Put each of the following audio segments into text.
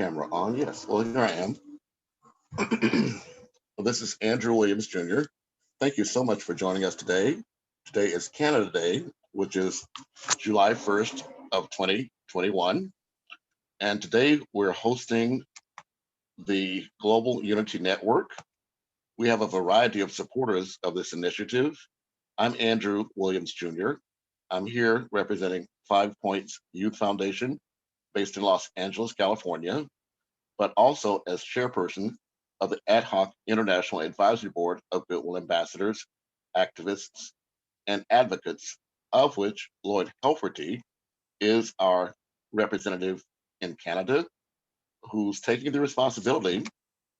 camera on? Yes. Well, here I am. Well, this is Andrew Williams Jr. Thank you so much for joining us today. Today is Canada Day, which is July 1st of 2021. And today we're hosting the Global Unity Network. We have a variety of supporters of this initiative. I'm Andrew Williams Jr. I'm here representing 5 Points Youth Foundation based in Los Angeles, California, but also as chairperson of the ad hoc International Advisory Board of Goodwill Ambassadors, Activists, and Advocates, of which Lloyd Helferty is our representative in Canada, who's taking the responsibility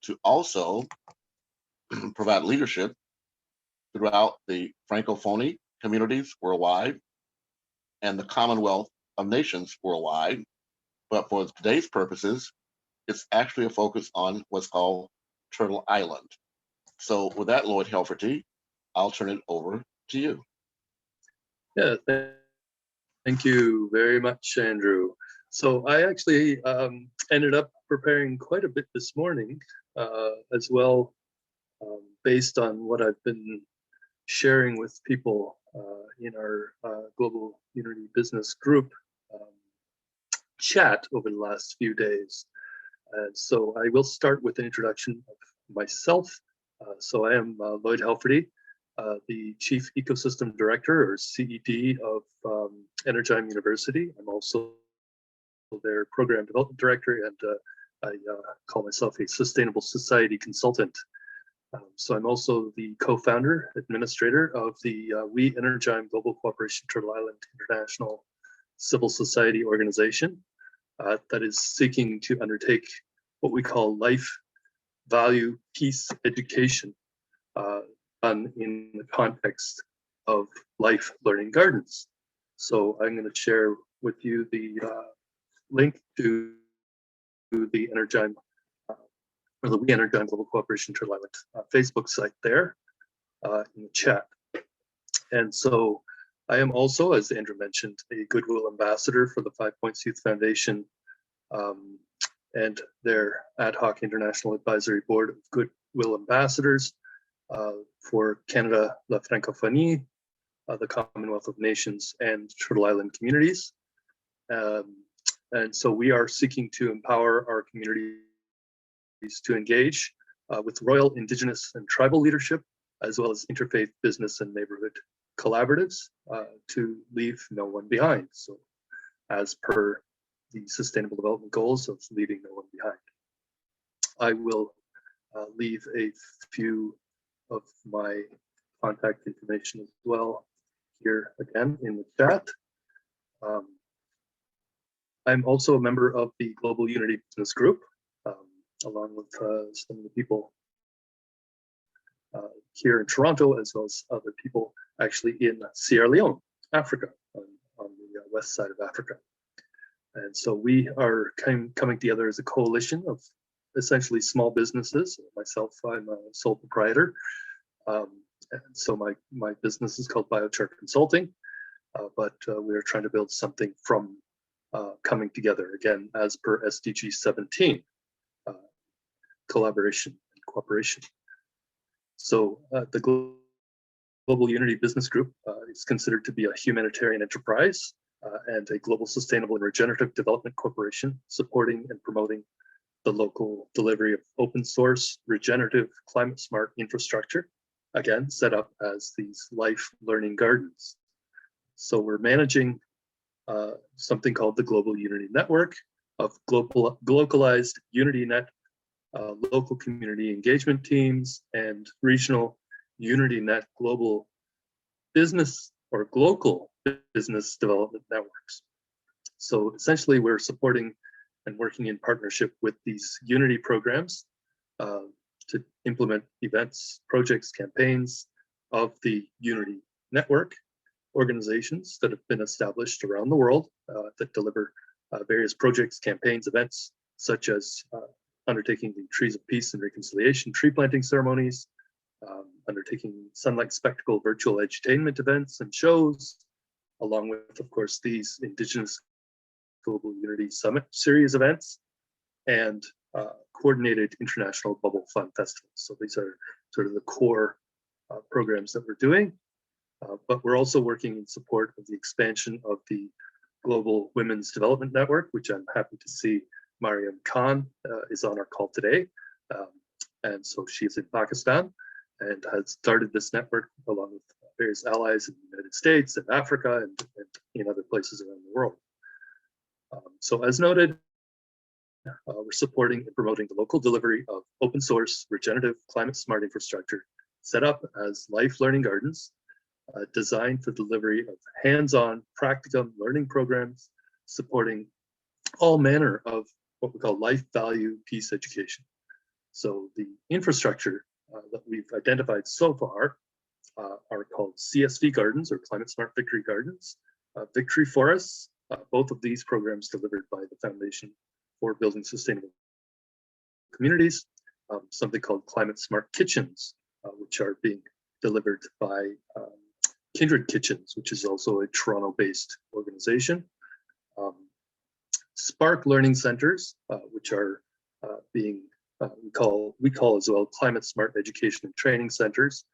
to also provide leadership throughout the Francophone communities worldwide and the Commonwealth of Nations worldwide. But for today's purposes, it's actually a focus on what's called Turtle Island. So with that, Lloyd Helferty, I'll turn it over to you. Yeah, thank you very much, Andrew. So I actually ended up preparing quite a bit this morning as well, based on what I've been sharing with people in our Global Unity Business Group chat over the last few days. And so I will start with an introduction of myself. So I am Lloyd Helferty, the Chief Ecosystem Director, or CED, of Energime University. I'm also their Program Development Director, and I call myself a Sustainable Society Consultant. So I'm also the co-founder, administrator of the WE-Energime-Global Cooperation Turtle Island International Civil Society Organization that is seeking to undertake what we call life value peace education done in the context of life learning gardens. So I'm going to share with you the link to the Energime or the WE-Energime-Global Cooperation Turtle Island Facebook site there in the chat. And so I am also, as Andrew mentioned, a Goodwill Ambassador for the 5 Points Youth Foundation and their ad hoc International Advisory Board of Goodwill Ambassadors for Canada, La Francophonie, the Commonwealth of Nations, and Turtle Island communities. And so we are seeking to empower our communities to engage with Royal, Indigenous, and tribal leadership, as well as interfaith business and neighborhood collaboratives to leave no one behind. So as per the Sustainable Development Goals of leaving no one behind. I will leave a few of my contact information as well here again in the chat. I'm also a member of the Global Unity Business Group, along with some of the people here in Toronto, as well as other people actually in Sierra Leone, Africa, on the west side of Africa. And so we are coming together as a coalition of essentially small businesses. Myself, I'm a sole proprietor. And so my business is called Biochar Consulting, but we are trying to build something from coming together, again, as per SDG 17, collaboration and cooperation. So the Global Unity Business Group is considered to be a humanitarian enterprise and a global sustainable and regenerative development corporation supporting and promoting the local delivery of open source, regenerative, climate smart infrastructure, again, set up as these life learning gardens. So we're managing something called the Global Unity Network of localized UnityNet local community engagement teams and regional UnityNet global business or local business development networks. So essentially we're supporting and working in partnership with these Unity programs to implement events, projects, campaigns of the Unity Network organizations that have been established around the world that deliver various projects, campaigns, events, such as undertaking the Trees of Peace and Reconciliation tree planting ceremonies, undertaking Sunlight Spectacle virtual edutainment events and shows, along with, of course, these Indigenous Global Unity Summit series events, and coordinated international bubble fun festivals. So these are sort of the core programs that we're doing, but we're also working in support of the expansion of the Global Women's Development Network, which I'm happy to see Mariam Khan is on our call today. And so she's in Pakistan and has started this network along with various allies in the United States and Africa and in other places around the world. So as noted, we're supporting and promoting the local delivery of open source, regenerative, climate smart infrastructure set up as life learning gardens designed for delivery of hands-on practicum learning programs supporting all manner of what we call life value peace education. So the infrastructure that we've identified so far are called CSV gardens or climate smart victory gardens, victory forests, both of these programs delivered by the Foundation for Building Sustainable Communities, something called climate smart kitchens, which are being delivered by Kindred Kitchens, which is also a Toronto-based organization. Spark Learning Centers, which are being we call as well climate smart education and training centers,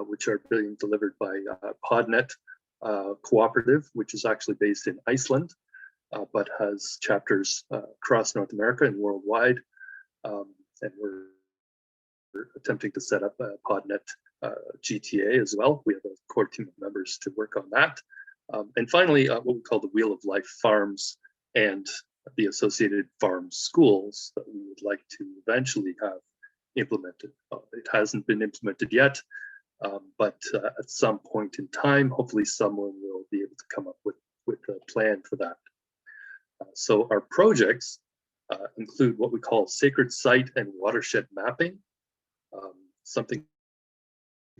which are being delivered by PodNet Cooperative, which is actually based in Iceland, but has chapters across North America and worldwide. And we're attempting to set up a PodNet GTA as well. We have a core team of members to work on that. And finally, what we call the Wheel of Life farms and the associated farm schools that we would like to eventually have implemented. It hasn't been implemented yet, but at some point in time, hopefully someone will be able to come up with a plan for that. So our projects include what we call sacred site and watershed mapping, something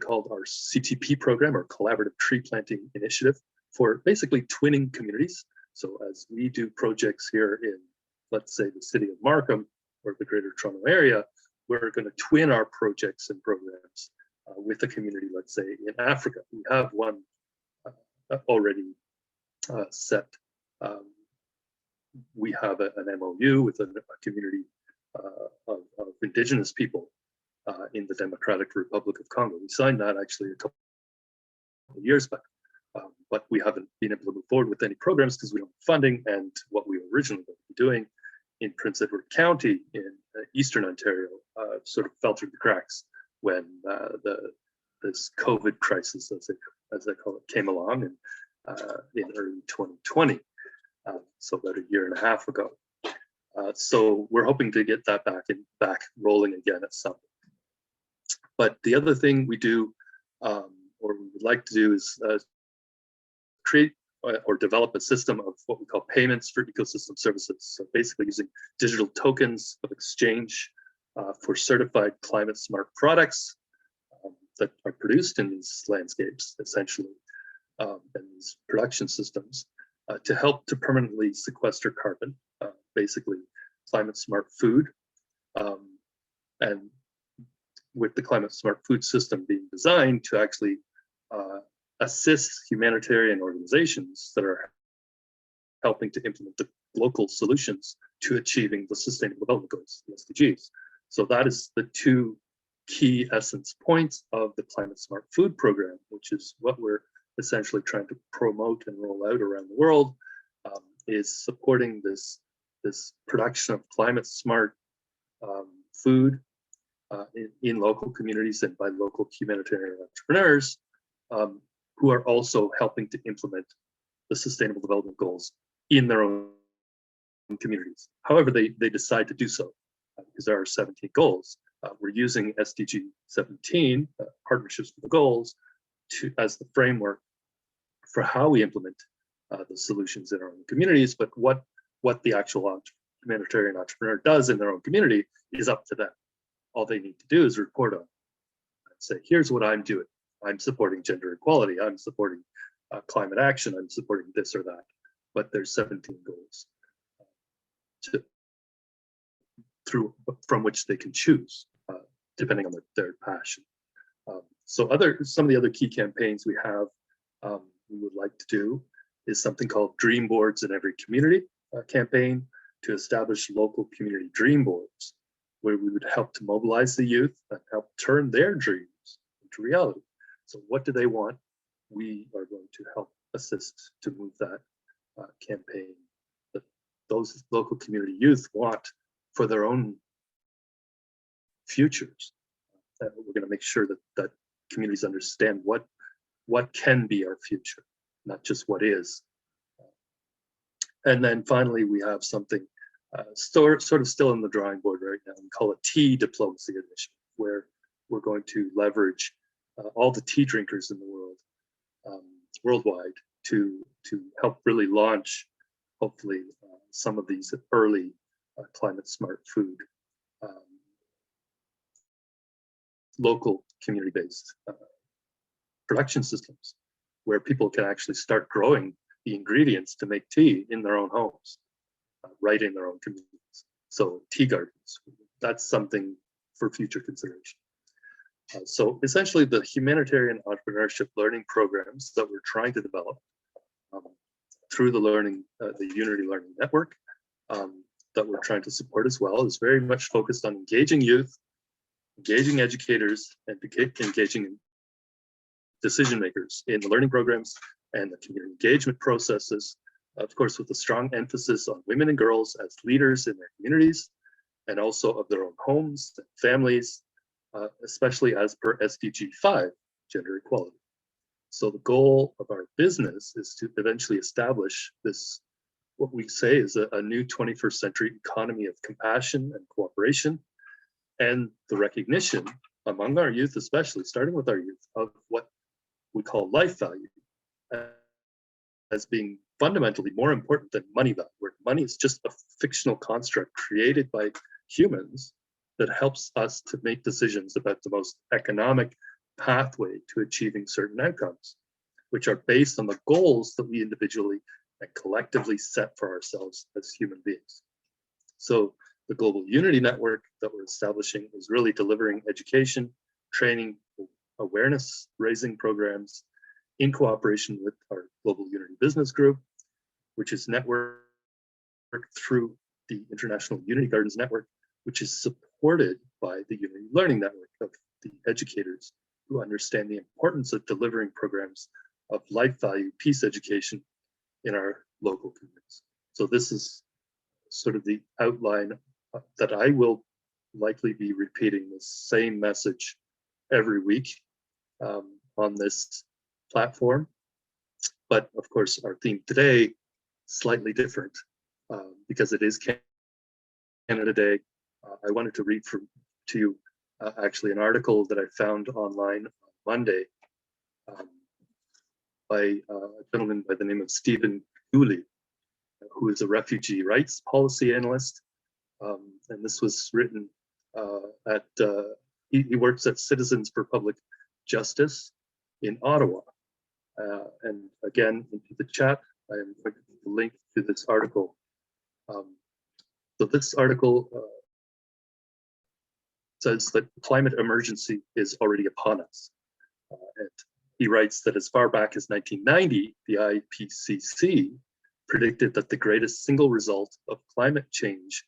called our CTP program or Collaborative Tree Planting Initiative for basically twinning communities. So as we do projects here in, let's say, the city of Markham or the Greater Toronto Area, we're going to twin our projects and programs with a community, let's say, in Africa. We have one already set. We have an MOU with a community of Indigenous people in the Democratic Republic of Congo. We signed that actually a couple of years back. But we haven't been able to move forward with any programs because we don't have funding, and what we were originally going to be doing in Prince Edward County in Eastern Ontario sort of fell through the cracks when this COVID crisis, as they call it, came along in early 2020, so about a year and a half ago. So we're hoping to get that back rolling again at some point. But the other thing we do, or we would like to do, is create or develop a system of what we call payments for ecosystem services. So basically using digital tokens of exchange for certified climate smart products that are produced in these landscapes, essentially, and these production systems to help to permanently sequester carbon, basically climate smart food. And with the climate smart food system being designed to actually assist humanitarian organizations that are helping to implement the local solutions to achieving the Sustainable Development Goals, the SDGs. So that is the two key essence points of the Climate Smart Food Program, which is what we're essentially trying to promote and roll out around the world, is supporting this production of climate smart food in local communities and by local humanitarian entrepreneurs, who are also helping to implement the Sustainable Development Goals in their own communities. However, they decide to do so, because there are 17 goals. We're using SDG 17, Partnerships for the Goals, as the framework for how we implement the solutions in our own communities, but what the actual humanitarian entrepreneur does in their own community is up to them. All they need to do is report on it and say, here's what I'm doing. I'm supporting gender equality, I'm supporting climate action, I'm supporting this or that. But there's 17 goals from which they can choose, depending on their passion. So some of the other key campaigns we have, we would like to do is something called Dream Boards in Every Community campaign to establish local community dream boards, where we would help to mobilize the youth and help turn their dreams into reality. So what do they want? We are going to help assist to move that campaign that those local community youth want for their own futures. We're going to make sure that communities understand what can be our future, not just what is. And then finally, we have something sort of still in the drawing board right now. We call it tea diplomacy initiative, where we're going to leverage all the tea drinkers in the world, worldwide, to help really launch, hopefully, some of these early climate smart food, local community-based production systems, where people can actually start growing the ingredients to make tea in their own homes, right in their own communities. So tea gardens, that's something for future consideration. So essentially the humanitarian entrepreneurship learning programs that we're trying to develop through the Unity Learning Network that we're trying to support as well is very much focused on engaging youth, engaging educators, and engaging decision makers in the learning programs and the community engagement processes, of course, with a strong emphasis on women and girls as leaders in their communities and also of their own homes and families, especially as per SDG 5, gender equality. So the goal of our business is to eventually establish this, what we say is a new 21st century economy of compassion and cooperation, and the recognition among our youth, especially starting with our youth, of what we call life value as being fundamentally more important than money value, where money is just a fictional construct created by humans that helps us to make decisions about the most economic pathway to achieving certain outcomes, which are based on the goals that we individually and collectively set for ourselves as human beings. So the Global Unity Network that we're establishing is really delivering education, training, awareness raising programs in cooperation with our Global Unity Business Group, which is networked through the International Unity Gardens Network, which is supported by the Unity Learning Network of the educators who understand the importance of delivering programs of life value peace education in our local communities. So this is sort of the outline that I will likely be repeating the same message every week on this platform. But of course, our theme today, slightly different because it is Canada Day. I wanted to read to you actually an article that I found online on Monday by a gentleman by the name of Stephen Dooley, who is a refugee rights policy analyst. And this was written he works at Citizens for Public Justice in Ottawa. And again, into the chat, I am going to put the link to this article. So this article says that climate emergency is already upon us. And he writes that as far back as 1990, the IPCC predicted that the greatest single result of climate change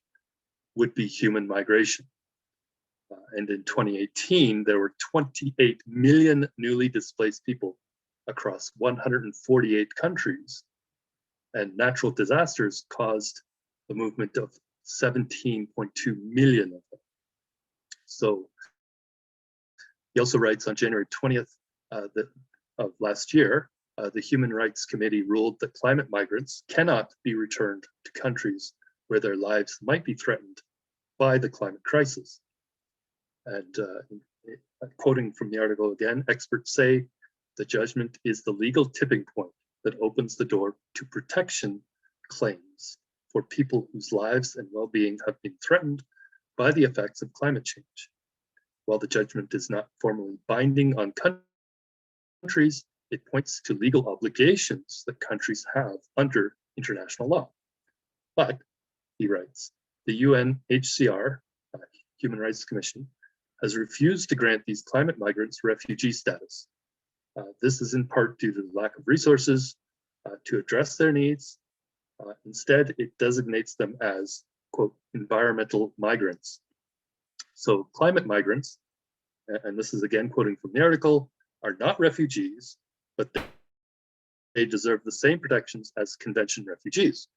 would be human migration. And in 2018, there were 28 million newly displaced people across 148 countries, and natural disasters caused the movement of 17.2 million of them. So he also writes on January 20th of last year, the Human Rights Committee ruled that climate migrants cannot be returned to countries where their lives might be threatened by the climate crisis. And quoting from the article again, experts say the judgment is the legal tipping point that opens the door to protection claims for people whose lives and well-being have been threatened by the effects of climate change. While the judgment is not formally binding on countries, it points to legal obligations that countries have under international law. But, he writes, the UNHCR, Human Rights Commission, has refused to grant these climate migrants refugee status. This is in part due to the lack of resources to address their needs, Instead, it designates them as, quote, environmental migrants. So climate migrants, and this is again quoting from the article, are not refugees, but they deserve the same protections as convention refugees.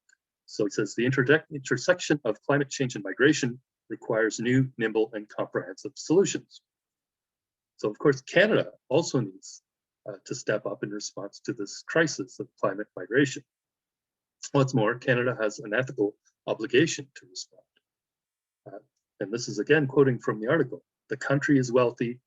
So it says the intersection of climate change and migration requires new, nimble, and comprehensive solutions. So of course, Canada also needs to step up in response to this crisis of climate migration. What's more, Canada has an ethical obligation to respond. And this is again quoting from the article. The country is wealthy.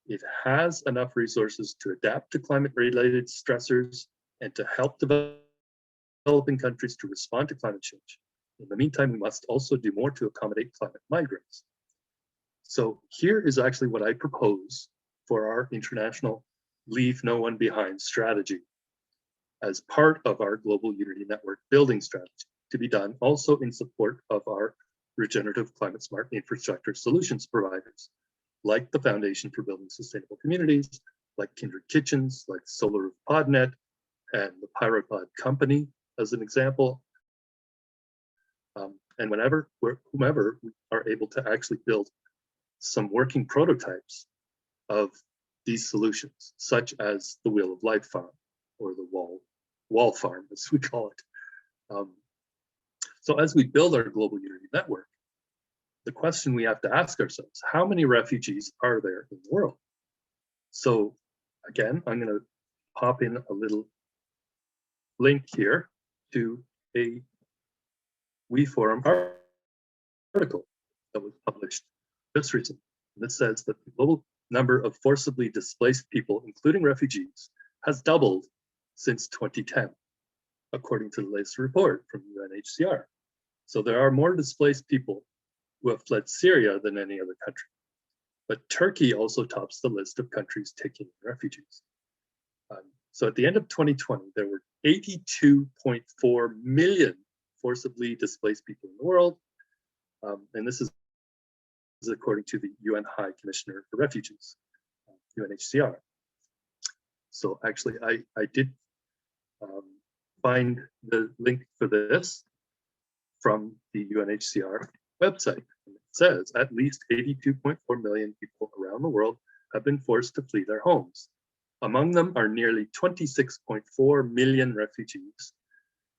It has enough resources to adapt to climate-related stressors and to help developing countries to respond to climate change. In the meantime, we must also do more to accommodate climate migrants. So here is actually what I propose for our international Leave No One Behind strategy as part of our Global Unity Network building strategy, to be done also in support of our regenerative climate smart infrastructure solutions providers, like the Foundation for Building Sustainable Communities, like Kindred Kitchens, like Solar Roof PodNet, and the PyroPod Company, as an example. And whomever are able to actually build some working prototypes of these solutions, such as the Wheel of Life Farm, or the wall farm, as we call it. So as we build our Global Unity Network, the question we have to ask ourselves, how many refugees are there in the world? So again, I'm going to pop in a little link here to a WeForum article that was published just recently. And it says that the global number of forcibly displaced people, including refugees, has doubled since 2010, according to the latest report from UNHCR. So there are more displaced people who have fled Syria than any other country. But Turkey also tops the list of countries taking refugees. So at the end of 2020, there were 82.4 million forcibly displaced people in the world. And this is according to the UN High Commissioner for Refugees, UNHCR. So actually, I did find the link for this from the UNHCR website. And it says at least 82.4 million people around the world have been forced to flee their homes. Among them are nearly 26.4 million refugees,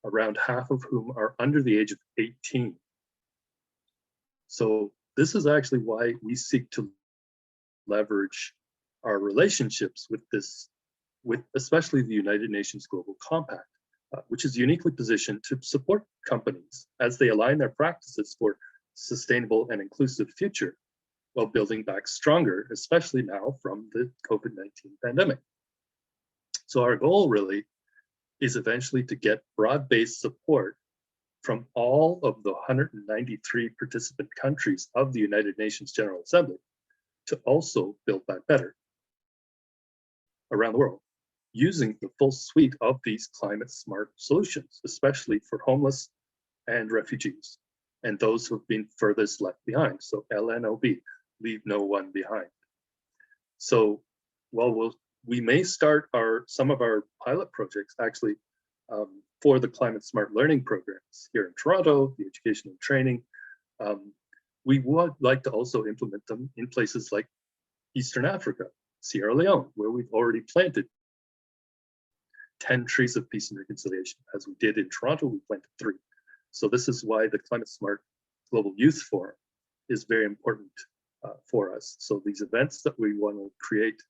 around half of whom are under the age of 18. So this is actually why we seek to leverage our relationships with especially the United Nations Global Compact, which is uniquely positioned to support companies as they align their practices for sustainable and inclusive future while building back stronger, especially now from the COVID-19 pandemic. So our goal really is eventually to get broad-based support from all of the 193 participant countries of the United Nations General Assembly to also build back better around the world, using the full suite of these climate smart solutions, especially for homeless and refugees, and those who have been furthest left behind. So LNOB, leave no one behind. So while we may start some of our pilot projects actually for the climate smart learning programs here in Toronto, the education and training, we would like to also implement them in places like Eastern Africa, Sierra Leone, where we've already planted 10 trees of peace and reconciliation. As we did in Toronto, we planted 3. So this is why the Climate Smart Global Youth Forum is very important for us. So these events that we want to create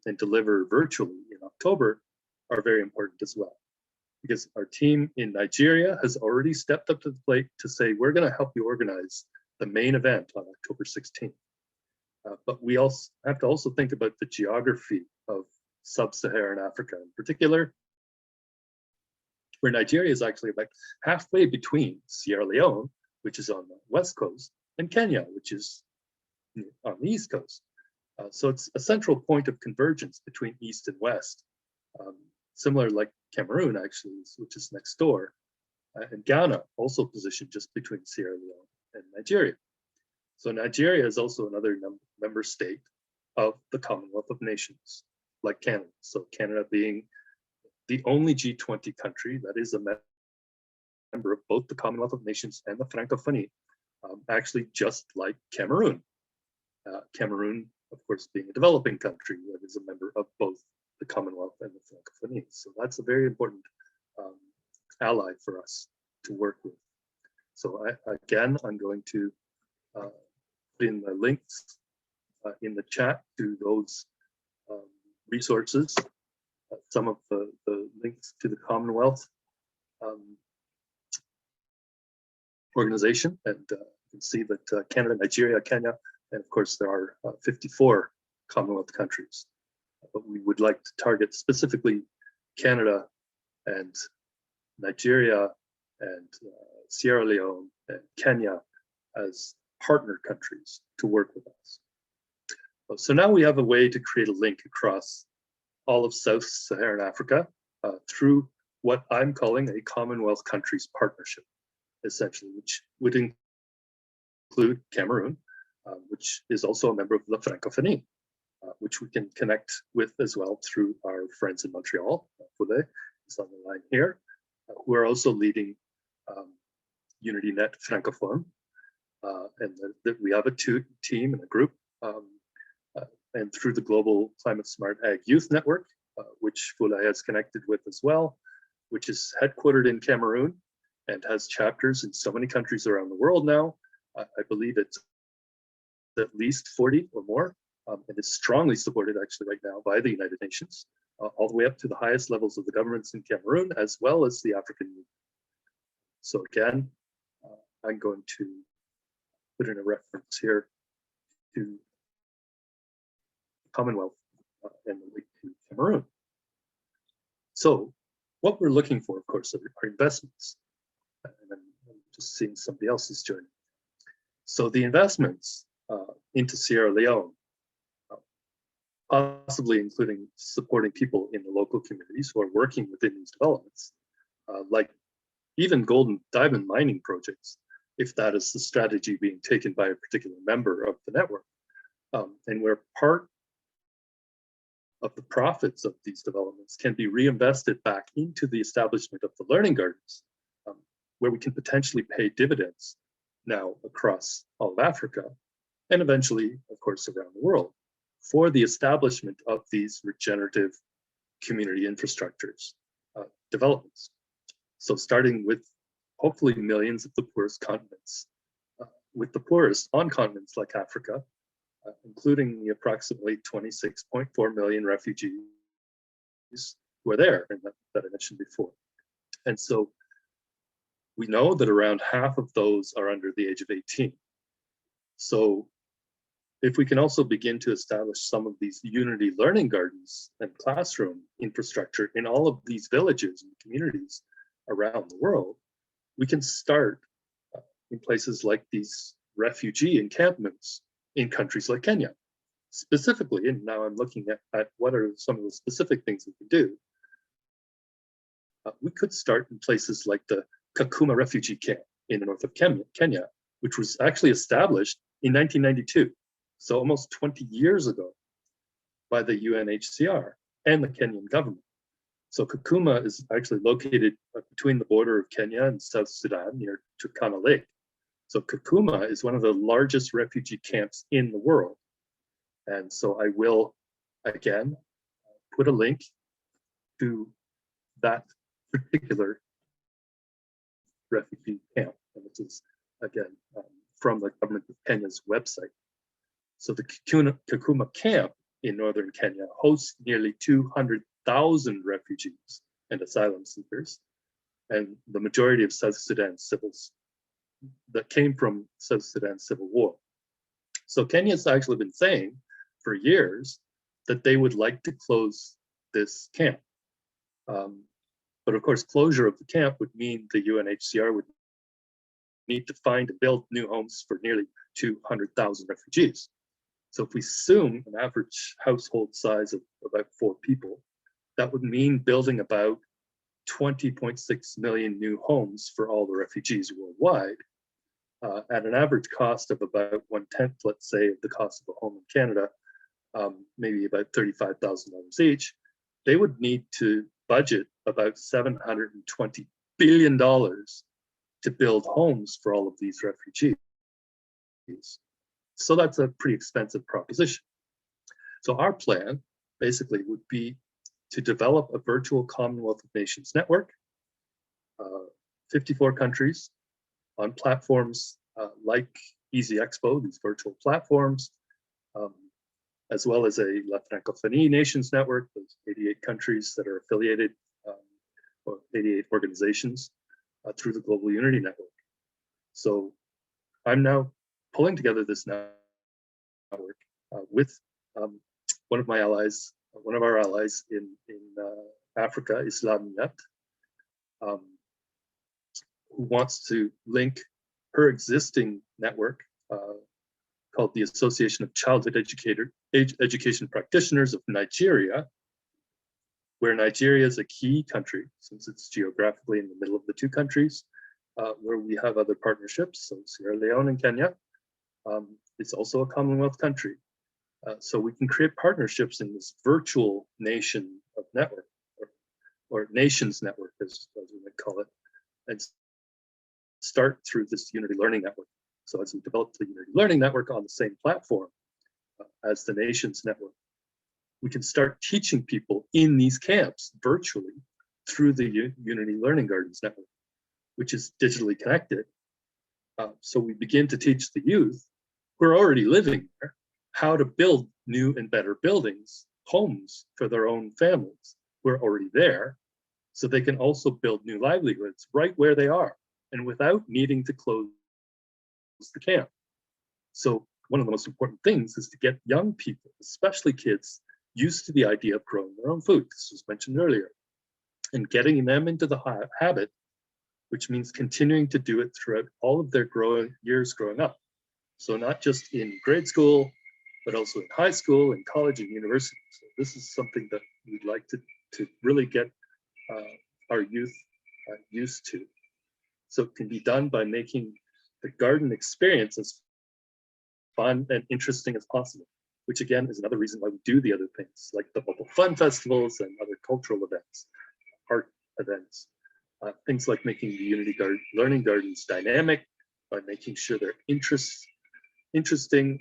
and deliver virtually in October are very important as well. Because our team in Nigeria has already stepped up to the plate to say, we're going to help you organize the main event on October 16th. But we also have to also think about the geography of sub-Saharan Africa in particular, where Nigeria is actually about halfway between Sierra Leone, which is on the west coast, and Kenya, which is on the east coast. So it's a central point of convergence between east and west, similar like Cameroon actually, which is next door, and Ghana also positioned just between Sierra Leone and Nigeria. So Nigeria is also another member state of the Commonwealth of Nations, like Canada. So Canada being the only G20 country that is a member of both the Commonwealth of Nations and the Francophonie, actually just like Cameroon. Cameroon, of course, being a developing country that is a member of both the Commonwealth and the Francophonie. So that's a very important ally for us to work with. So again, I'm going to put in the links in the chat to those resources, some of the links to the Commonwealth organization, and you can see that Canada, Nigeria, Kenya, and of course there are 54 Commonwealth countries. But we would like to target specifically Canada and Nigeria and Sierra Leone and Kenya as partner countries to work with us. So now we have a way to create a link across all of Sub-Saharan Africa through what I'm calling a Commonwealth Countries Partnership, essentially, which would include Cameroon, which is also a member of the Francophonie, which we can connect with as well through our friends in Montreal. Foulet is on the line here, who are also leading UnityNet Francophone, and that we have a team and a group, and through the Global Climate Smart Ag Youth Network, which Foulet has connected with as well, which is headquartered in Cameroon and has chapters in so many countries around the world now. I believe it's at least 40 or more, and is strongly supported actually right now by the United Nations, all the way up to the highest levels of the governments in Cameroon, as well as the African Union. So again, I'm going to put in a reference here to Commonwealth and the link to Cameroon. So what we're looking for, of course, are investments. And I'm just seeing somebody else's journey. So the investments into Sierra Leone, possibly including supporting people in the local communities who are working within these developments, like even gold and diamond mining projects, if that is the strategy being taken by a particular member of the network. And where part of the profits of these developments can be reinvested back into the establishment of the learning gardens, where we can potentially pay dividends now across all of Africa, and eventually, of course, around the world, for the establishment of these regenerative community infrastructures developments. So starting with hopefully millions of the poorest continents, with the poorest on continents like Africa, including the approximately 26.4 million refugees who are there, and that I mentioned before. And so we know that around half of those are under the age of 18. So if we can also begin to establish some of these unity learning gardens and classroom infrastructure in all of these villages and communities around the world, we can start in places like these refugee encampments in countries like Kenya, specifically. And now I'm looking at what are some of the specific things we can do. We could start in places like the Kakuma refugee camp in the north of Kenya, which was actually established in 1992. So almost 20 years ago by the UNHCR and the Kenyan government. So Kakuma is actually located between the border of Kenya and South Sudan near Turkana Lake. So Kakuma is one of the largest refugee camps in the world. And so I will, again, put a link to that particular refugee camp. And this is, again, from the government of Kenya's website. So the Kakuma camp in northern Kenya hosts nearly 200,000 refugees and asylum seekers, and the majority of South Sudan civils that came from South Sudan civil war. So Kenya's actually been saying for years that they would like to close this camp. But of course, closure of the camp would mean the UNHCR would need to find and build new homes for nearly 200,000 refugees. So if we assume an average household size of about 4 people, that would mean building about 20.6 million new homes for all the refugees worldwide, at an average cost of about 1/10, let's say, of the cost of a home in Canada, maybe about $35,000 each. They would need to budget about $720 billion to build homes for all of these refugees. So that's a pretty expensive proposition. So our plan basically would be to develop a virtual Commonwealth of Nations network, 54 countries on platforms like Easy Expo, these virtual platforms, as well as a La Francophonie Nations network, those 88 countries that are affiliated, or 88 organizations through the Global Unity Network. So I'm now pulling together this network with one of my allies, one of our allies in Africa, Islamabad, who wants to link her existing network called the Association of Childhood Education Practitioners of Nigeria, where Nigeria is a key country since it's geographically in the middle of the two countries, where we have other partnerships. So Sierra Leone and Kenya, it's also a Commonwealth country. So we can create partnerships in this virtual nation of network, or nations network, as we might call it, and start through this Unity Learning Network. So as we develop the Unity Learning Network on the same platform as the nations network, we can start teaching people in these camps virtually through the Unity Learning Gardens network, which is digitally connected. So we begin to teach the youth who are already living there how to build new and better buildings, homes for their own families who are already there, so they can also build new livelihoods right where they are and without needing to close the camp. So one of the most important things is to get young people, especially kids, used to the idea of growing their own food. This was mentioned earlier, and getting them into the habit, which means continuing to do it throughout all of their years growing up. So not just in grade school, but also in high school, and college, and university. So this is something that we'd like to really get our youth used to. So it can be done by making the garden experience as fun and interesting as possible, which again is another reason why we do the other things, like the Bubble Fun festivals and other cultural events, art events, things like making the Unity Learning Gardens dynamic by making sure they're interesting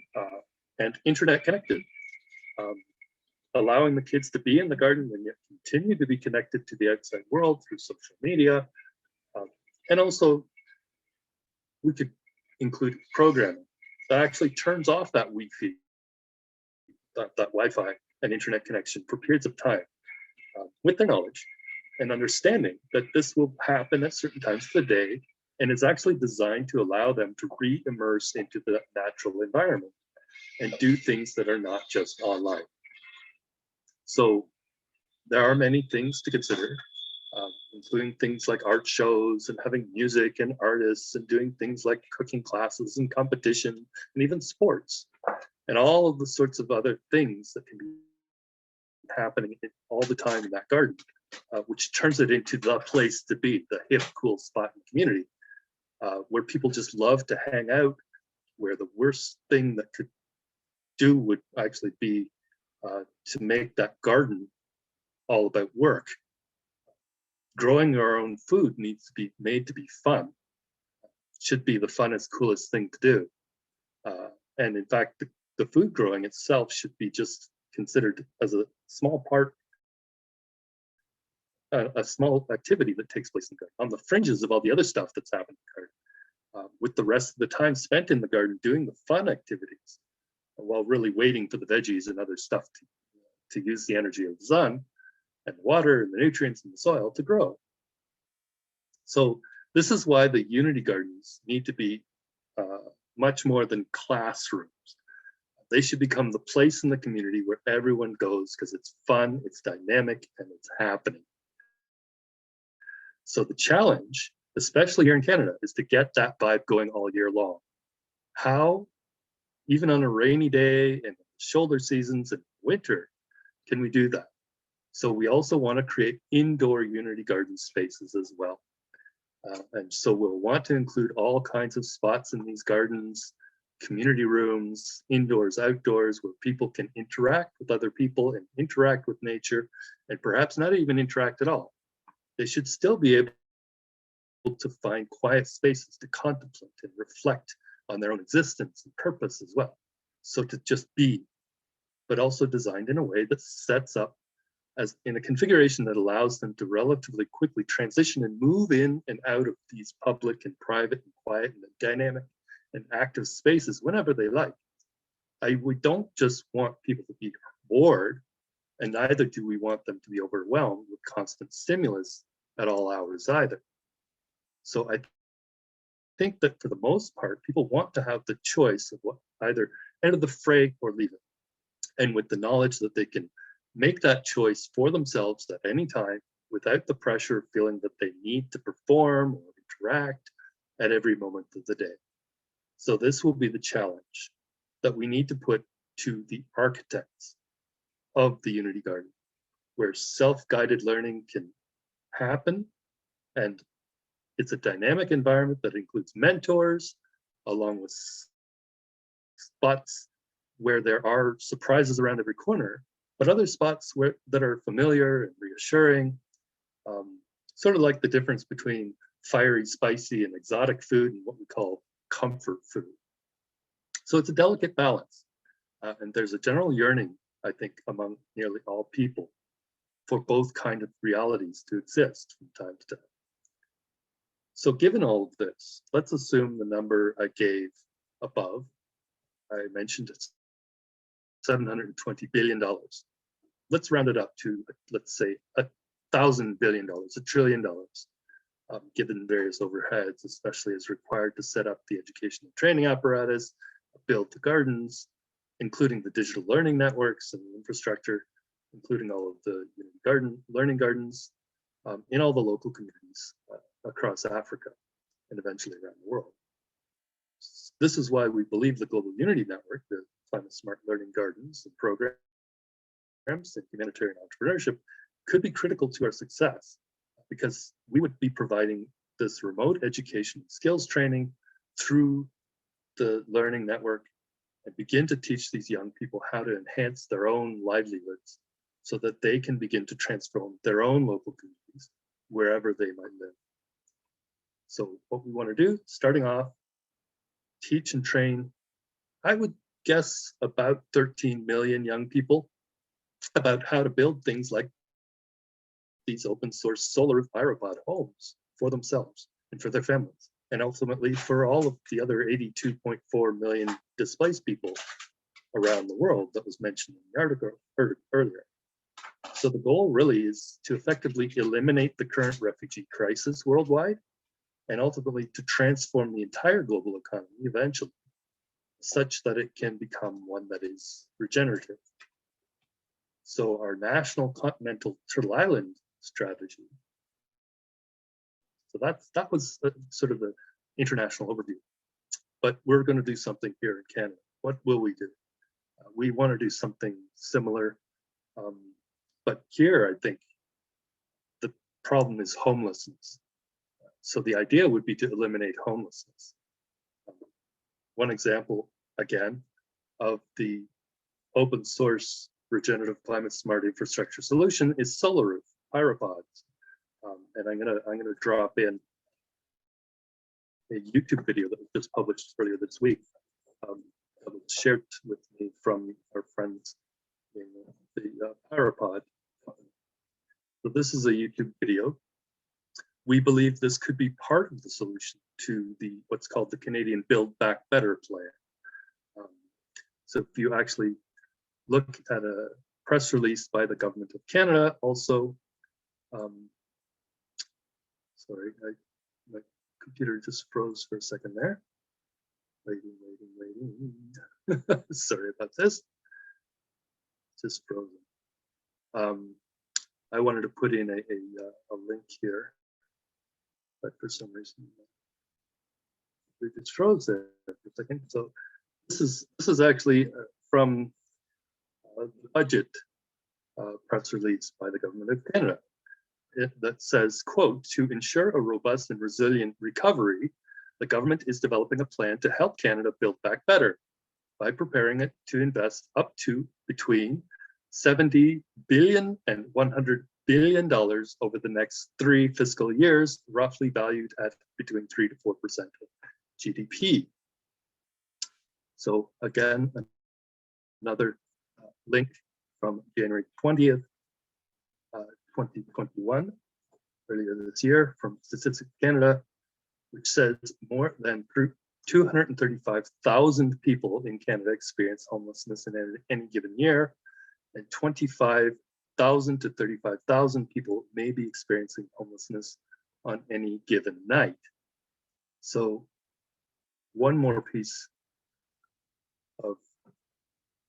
and internet connected, allowing the kids to be in the garden and yet continue to be connected to the outside world through social media. And also, we could include programming that actually turns off that Wi-Fi, that Wi-Fi and internet connection for periods of time, with their knowledge and understanding that this will happen at certain times of the day, and is actually designed to allow them to re-immerse into the natural environment and do things that are not just online. So there are many things to consider, including things like art shows and having music and artists, and doing things like cooking classes and competition and even sports, and all of the sorts of other things that can be happening all the time in that garden, which turns it into the place to be, the hip, cool spot in the community, where people just love to hang out, where the worst thing that could do would actually be to make that garden all about work. Growing our own food needs to be made to be fun. It should be the funnest, coolest thing to do. And in fact, the food growing itself should be just considered as a small part, a small activity that takes place in the garden, on the fringes of all the other stuff that's happening in the garden, with the rest of the time spent in the garden doing the fun activities, while really waiting for the veggies and other stuff to use the energy of the sun and the water and the nutrients in the soil to grow. So this is why the Unity Gardens need to be much more than classrooms. They should become the place in the community where everyone goes because it's fun, it's dynamic, and it's happening. So the challenge, especially here in Canada, is to get that vibe going all year long. How, even on a rainy day and shoulder seasons and winter, can we do that? So we also want to create indoor Unity Garden spaces as well. And so we'll want to include all kinds of spots in these gardens, community rooms, indoors, outdoors, where people can interact with other people and interact with nature, and perhaps not even interact at all. They should still be able to find quiet spaces to contemplate and reflect on their own existence and purpose as well. So to just be, but also designed in a way that sets up as in a configuration that allows them to relatively quickly transition and move in and out of these public and private and quiet and dynamic and active spaces whenever they like. We don't just want people to be bored, and neither do we want them to be overwhelmed with constant stimulus at all hours either. So I think that for the most part, people want to have the choice of what either enter the fray or leave it. And with the knowledge that they can make that choice for themselves at any time without the pressure of feeling that they need to perform or interact at every moment of the day. So this will be the challenge that we need to put to the architects of the Unity Garden, where self-guided learning can happen. And it's a dynamic environment that includes mentors, along with spots where there are surprises around every corner, but other spots that are familiar and reassuring, sort of like the difference between fiery, spicy, and exotic food and what we call comfort food. So it's a delicate balance, and there's a general yearning, I think, among nearly all people for both kind of realities to exist from time to time. So given all of this, let's assume the number I gave above, I mentioned it's $720 billion. Let's round it up to, let's say, $1,000 billion, $1 trillion, given various overheads, especially as required to set up the education and training apparatus, build the gardens, including the digital learning networks and infrastructure, including all of the learning gardens in all the local communities across Africa and eventually around the world. This is why we believe the Global Unity Network, the Climate Smart Learning Gardens and programs and humanitarian entrepreneurship could be critical to our success, because we would be providing this remote education and skills training through the learning network and begin to teach these young people how to enhance their own livelihoods so that they can begin to transform their own local communities wherever they might live. So what we want to do, starting off, teach and train, I would guess about 13 million young people about how to build things like these open source solar roof pyropod homes for themselves and for their families, and ultimately for all of the other 82.4 million displaced people around the world that was mentioned in the article earlier. So the goal really is to effectively eliminate the current refugee crisis worldwide, and ultimately to transform the entire global economy eventually, such that it can become one that is regenerative. So our national continental turtle island strategy. So that was sort of the international overview. But we're going to do something here in Canada. What will we do? We want to do something similar. But here, I think the problem is homelessness. So the idea would be to eliminate homelessness. One example, again, of the open source regenerative climate smart infrastructure solution is solar roof pyropods. And I'm gonna drop in a YouTube video that was just published earlier this week that was shared with me from our friends in the Pyropod. So this is a YouTube video. We believe this could be part of the solution to the what's called the Canadian Build Back Better plan. So if you actually look at a press release by the Government of Canada, also, sorry, my computer just froze for a second there. Waiting. Sorry about this. Just frozen. I wanted to put in a link here, but for some reason it just froze there for a second. So this is actually from the budget press release by the Government of Canada. That says, quote, to ensure a robust and resilient recovery, the government is developing a plan to help Canada build back better by preparing it to invest up to between 70 billion and 100 billion over the next 3 fiscal years, roughly valued at between 3 to 4% of GDP. So again, another link from January 20th, 2021, earlier this year, from Statistics Canada, which says more than 235,000 people in Canada experience homelessness in any given year, and 25,000 to 35,000 people may be experiencing homelessness on any given night. So one more piece of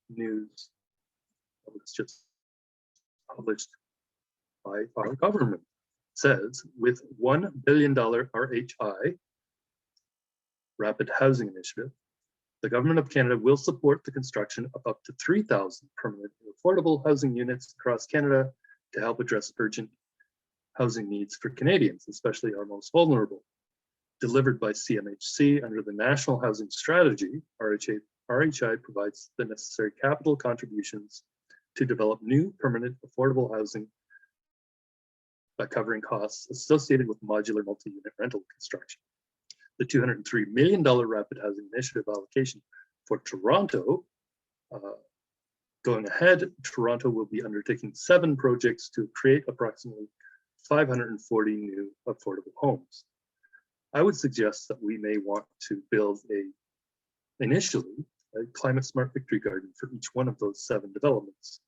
news that was just published by our government. It says, with $1 billion RHI, Rapid Housing Initiative, the Government of Canada will support the construction of up to 3,000 permanent affordable housing units across Canada to help address urgent housing needs for Canadians, especially our most vulnerable. Delivered by CMHC under the National Housing Strategy, RHI provides the necessary capital contributions to develop new permanent affordable housing by covering costs associated with modular multi-unit rental construction. The $203 million Rapid Housing Initiative allocation for Toronto, going ahead, Toronto will be undertaking 7 projects to create approximately 540 new affordable homes. I would suggest that we may want to build initially a climate smart victory garden for each one of those 7 developments.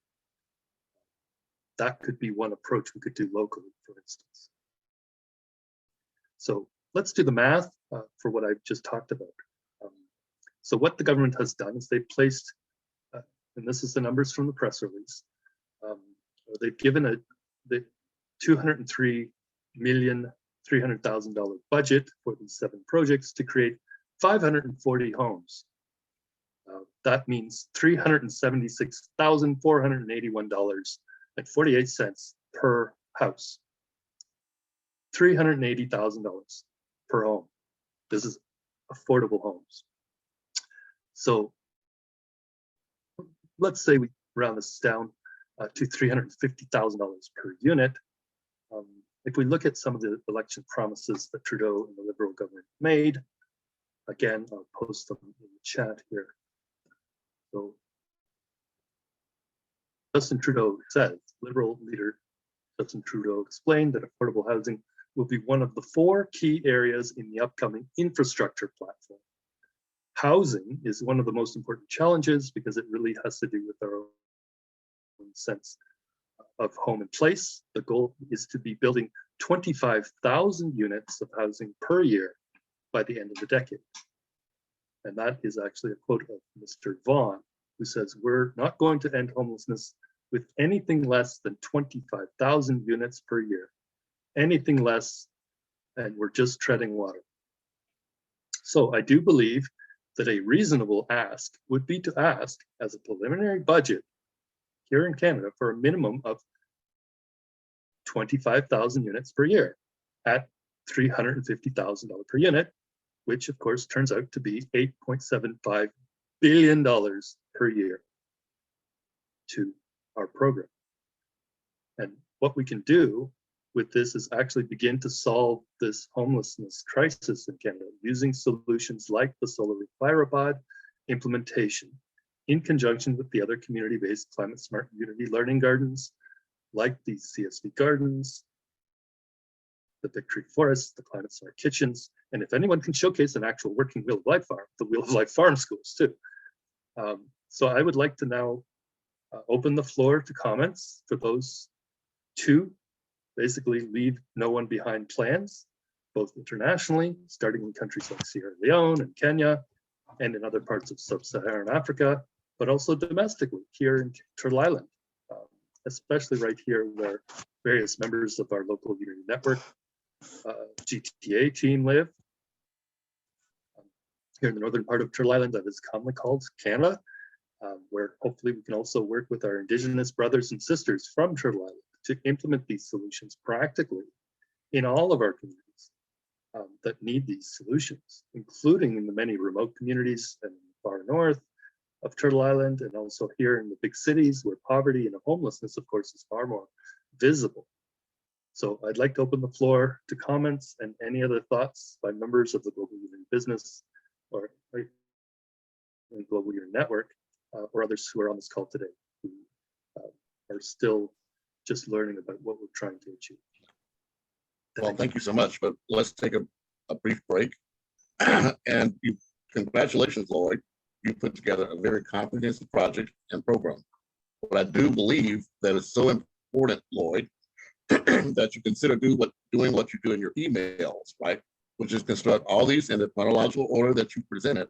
That could be one approach we could do locally, for instance. So let's do the math for what I've just talked about. So what the government has done is they've placed, and this is the numbers from the press release, they've given the $203,300,000 budget for these 7 projects to create 540 homes. That means $376,481.48 per house. $380,000 per home. This is affordable homes. So let's say we round this down to $350,000 per unit. If we look at some of the election promises that Trudeau and the Liberal government made, again, I'll post them in the chat here. So Justin Trudeau says, Liberal leader Justin Trudeau explained that affordable housing will be one of the 4 key areas in the upcoming infrastructure platform. Housing is one of the most important challenges because it really has to do with our own sense of home and place. The goal is to be building 25,000 units of housing per year by the end of the decade. And that is actually a quote of Mr. Vaughan, who says, we're not going to end homelessness with anything less than 25,000 units per year. Anything less, and we're just treading water. So I do believe that a reasonable ask would be to ask, as a preliminary budget here in Canada, for a minimum of 25,000 units per year at $350,000 per unit, which of course turns out to be $8.75 billion per year to our program. And what we can do with this is actually begin to solve this homelessness crisis in Canada using solutions like the solar reply implementation in conjunction with the other community-based climate smart community learning gardens like these CSV gardens, the Victory Forests, the climate smart kitchens, and if anyone can showcase an actual working Wheel of Life farm, the Wheel of Life farm schools too. So I would like to now open the floor to comments for those 2 basically leave no one behind plans, both internationally, starting in countries like Sierra Leone and Kenya, and in other parts of sub-Saharan Africa, but also domestically here in Turtle Island, especially right here where various members of our local unity network GTA team live. Here in the northern part of Turtle Island, that is commonly called Canada, where hopefully we can also work with our Indigenous brothers and sisters from Turtle Island to implement these solutions practically in all of our communities that need these solutions, including in the many remote communities and far north of Turtle Island, and also here in the big cities where poverty and homelessness, of course, is far more visible. So I'd like to open the floor to comments and any other thoughts by members of the Global Unity Business or Global Unity Network or others who are on this call today who are still just learning about what we're trying to achieve. Well, thank you so much, but let's take a brief break. And congratulations, Lloyd. You put together a very comprehensive project and program. But I do believe that it's so important, Lloyd, that you consider doing what you do in your emails, right? Which is construct all these in the chronological order that you presented,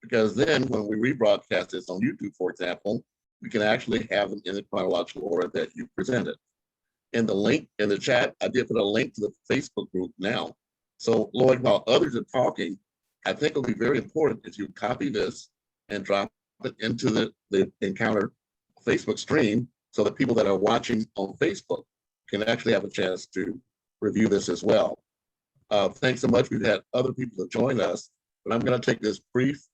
because then when we rebroadcast this on YouTube, for example, we can actually have them in the chronological order that you presented. In the link in the chat, I did put a link to the Facebook group now. So Lloyd, while others are talking, I think it'll be very important if you copy this and drop it into the Encounter Facebook stream so that people that are watching on Facebook can actually have a chance to review this as well. Thanks so much. We've had other people that join us, but I'm going to take this brief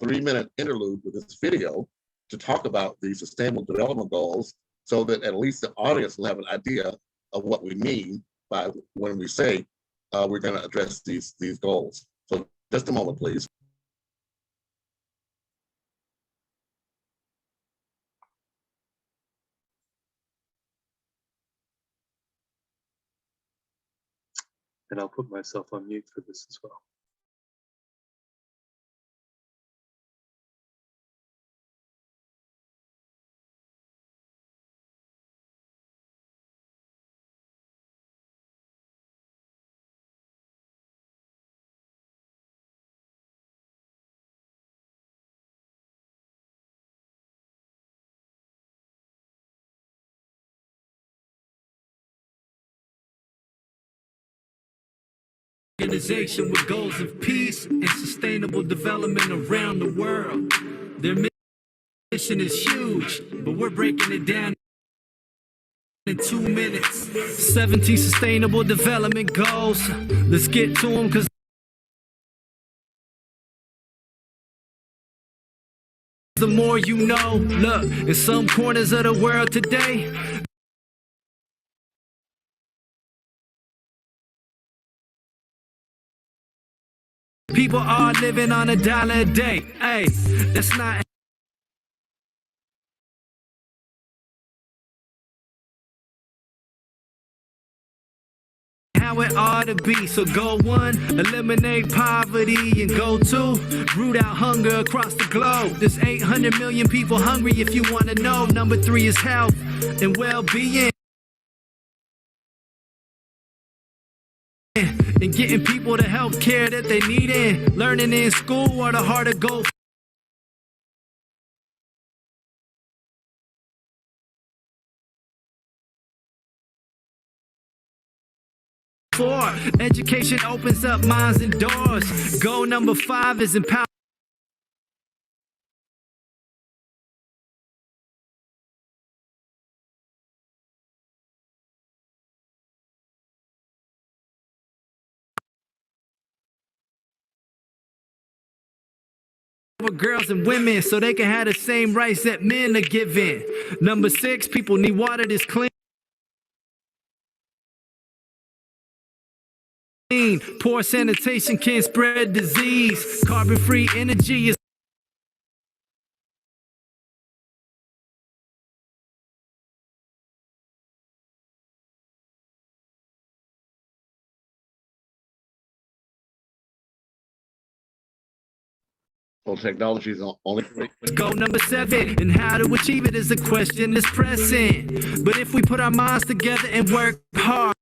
3-minute interlude with this video to talk about the Sustainable Development Goals so that at least the audience will have an idea of what we mean by when we say we're going to address these goals. So just a moment, please. And I'll put myself on mute for this as well. Organization with goals of peace and sustainable development around the world. Their mission is huge, but we're breaking it down in 2 minutes. 17 sustainable development goals. Let's get to them, because the more you know. Look, in some corners of the world today, people are living on $1 a day. Hey, that's not how it ought to be. So go 1, eliminate poverty, and go 2, root out hunger across the globe. There's 800 million people hungry if you want to know. Number 3 is health and well-being, and getting people the health care that they need in. Learning in school are the harder goal. 4, education opens up minds and doors. Goal number 5 is empower. Girls and women so they can have the same rights that men are given. Number 6, people need water that's clean. Poor sanitation can spread disease. Carbon-free energy is Well, technology is only great. goal number 7, and how to achieve it is a question that's pressing. But if we put our minds together and work hard,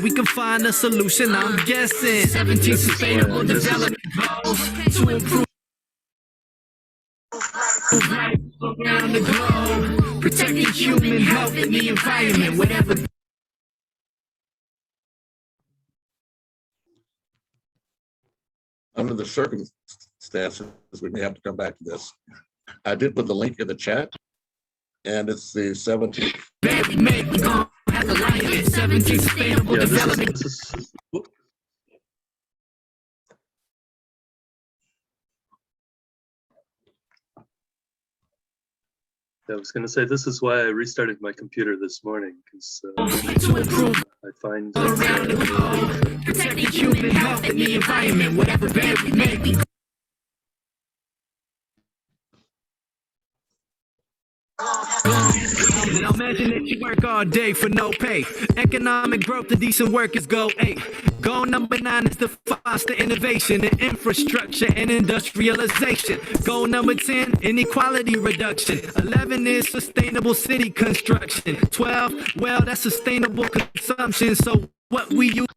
we can find a solution. I'm guessing 17 sustainable development goals to improve life around the globe, protecting human health and the environment, whatever. Under the circumstances, we may have to come back to this. I did put the link in the chat, and it's the 17th. Yeah, this is I was going to say, this is why I restarted my computer this morning, because I find that, protecting human health and the environment, whatever bad we may be. Now imagine that you work all day for no pay. Economic growth and decent work is goal 8. Goal number 9 is to foster innovation in infrastructure and industrialization. Goal number 10, inequality reduction. 11 is sustainable city construction. 12, well, that's sustainable consumption. So what we use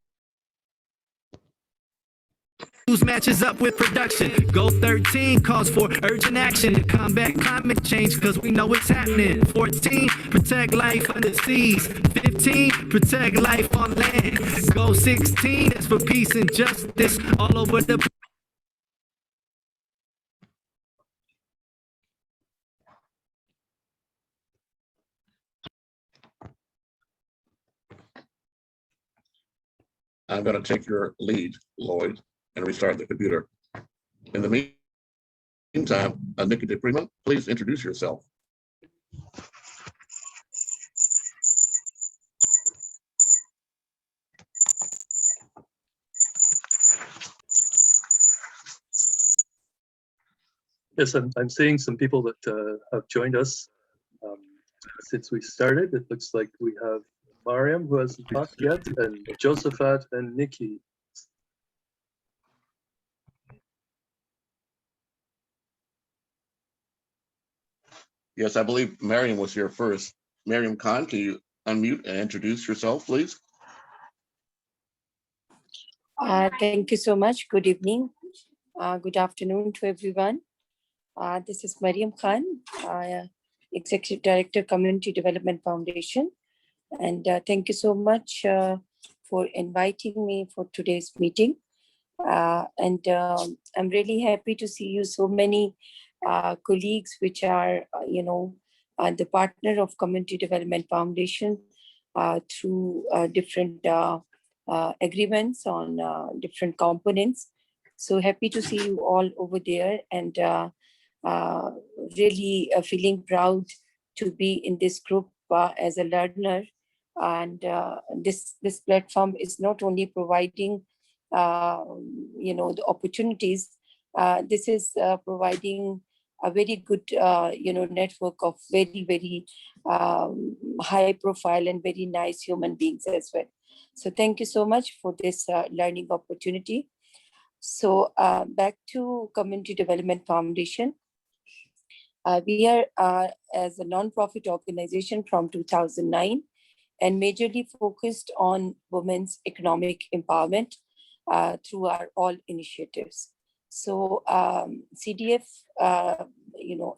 matches up with production. Goal 13 calls for urgent action to combat climate change because we know it's happening. 14, protect life under seas. 15, protect life on land. Goal 16 is for peace and justice all over the I'm going to take your lead, Lloyd, and restart the computer. In the meantime, Nikki DePrima, please introduce yourself. yes, I'm seeing some people that have joined us since we started. It looks like we have Mariam, who hasn't talked yet, and Josephat and Nikki. Yes, I believe Mariam was here first. Mariam Khan, can you unmute and introduce yourself, please? Thank you so much. Good evening. Good afternoon to everyone. This is Mariam Khan, Executive Director, Community Development Foundation. And thank you so much for inviting me for today's meeting. I'm really happy to see you, so many colleagues which are, the partner of Community Development Foundation through different agreements on different components. So happy to see you all over there, and really feeling proud to be in this group as a learner. And this platform is not only providing the opportunities. This is providing a very good network of very high profile and very nice human beings as well. So thank you so much for this learning opportunity. So back to Community Development Foundation. We are as a non-profit organization from 2009 and majorly focused on women's economic empowerment through our all initiatives. So CDF,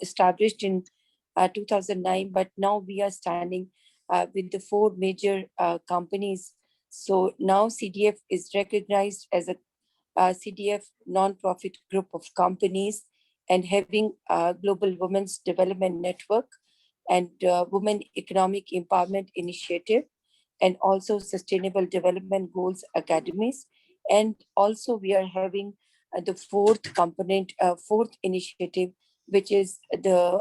established in 2009, but now we are standing with the 4 major companies. So now CDF is recognized as a CDF non-profit group of companies and having a Global Women's Development Network and Women Economic Empowerment Initiative, and also Sustainable Development Goals Academies. And also we are having the 4th component, 4th initiative, which is the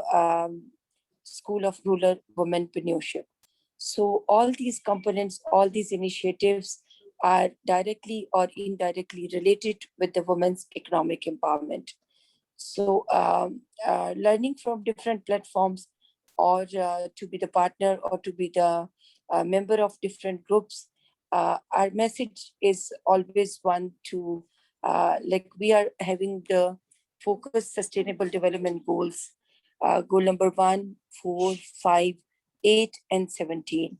School of Rural Womenpreneurship. So all these components, all these initiatives are directly or indirectly related with the women's economic empowerment. So learning from different platforms, or to be the partner, or to be the member of different groups, our message is always one to, we are having the focused sustainable development goals, goal number 1, 4, 5, 8, and 17.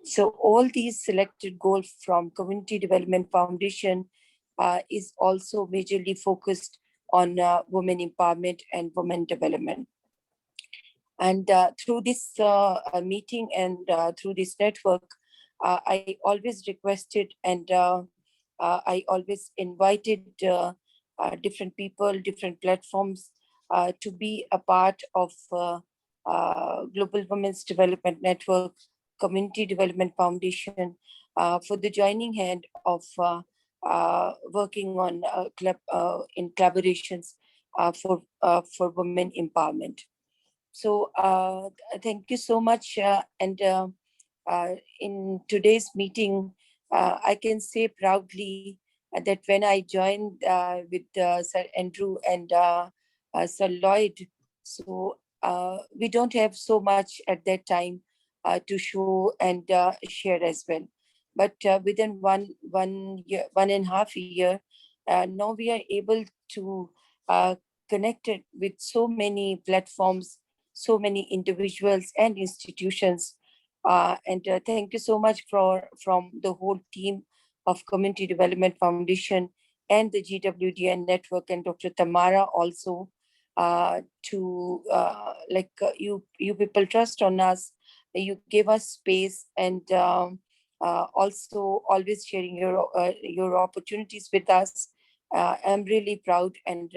So all these selected goals from Community Development Foundation is also majorly focused on women empowerment and women development. And through this meeting and through this network, I always requested and I always invited different people, different platforms to be a part of Global Women's Development Network, Community Development Foundation, for the joining hand of working on in collaborations for women empowerment. So thank you so much. In today's meeting, I can say proudly that when I joined with Sir Andrew and Sir Lloyd, so we don't have so much at that time to show and share as well. But within one and a half year, now we are able to connect it with so many platforms, so many individuals and institutions. Thank you so much from the whole team of Community Development Foundation and the GWDN network, and Dr. Tamara also, you people trust on us, you give us space, and also always sharing your opportunities with us. I'm really proud and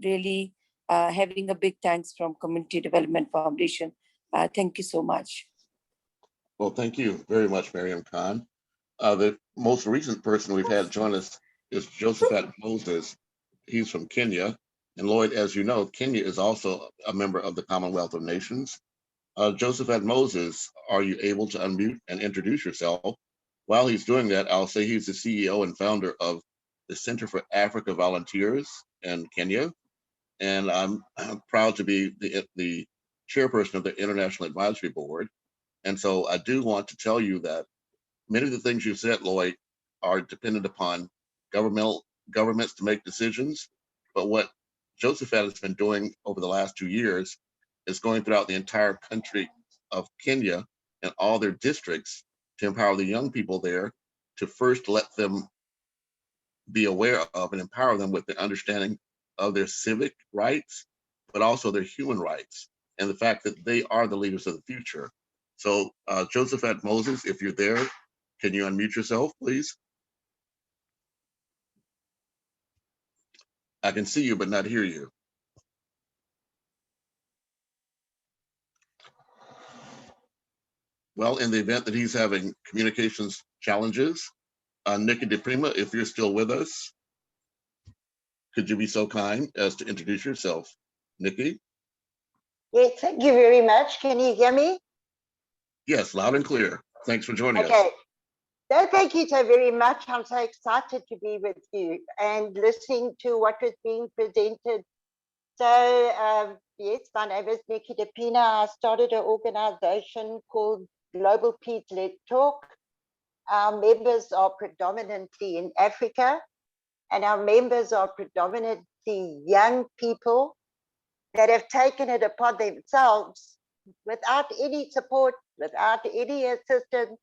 really having a big thanks from Community Development Foundation. Thank you so much. Well, thank you very much, Mariam Khan. The most recent person we've had join us is Josephat Moses. He's from Kenya. And Lloyd, as you know, Kenya is also a member of the Commonwealth of Nations. Josephat Moses, are you able to unmute and introduce yourself? While he's doing that, I'll say he's the CEO and founder of the Center for Africa Volunteers in Kenya. And I'm proud to be the chairperson of the International Advisory Board. And so I do want to tell you that many of the things you said, Lloyd, are dependent upon governments to make decisions. But what Josephat has been doing over the last 2 years is going throughout the entire country of Kenya and all their districts to empower the young people there, to first let them be aware of and empower them with the understanding of their civic rights, but also their human rights, and the fact that they are the leaders of the future. So Josephat Moses, if you're there, can you unmute yourself, please? I can see you, but not hear you. Well, in the event that he's having communications challenges, Nikki DePrima, if you're still with us, could you be so kind as to introduce yourself? Nikki? Yes, thank you very much. Can you hear me? Yes, loud and clear. Thanks for joining us. Okay. No, thank you so very much. I'm so excited to be with you and listening to what was being presented. So, yes, my name is Nikki DePina. I started an organization called Global Peace Let's Talk. Our members are predominantly in Africa, and our members are predominantly young people that have taken it upon themselves without any support, without any assistance.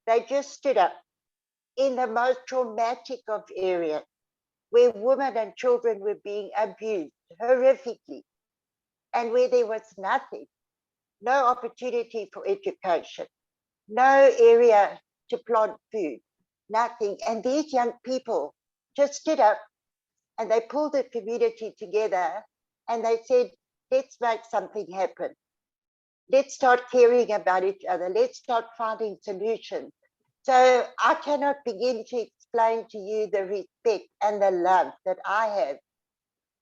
They just stood up in the most traumatic of areas where women and children were being abused horrifically, and where there was nothing, no opportunity for education, no area to plant food, nothing. And these young people just stood up and they pulled the community together and they said, let's make something happen. Let's start caring about each other. Let's start finding solutions. So I cannot begin to explain to you the respect and the love that I have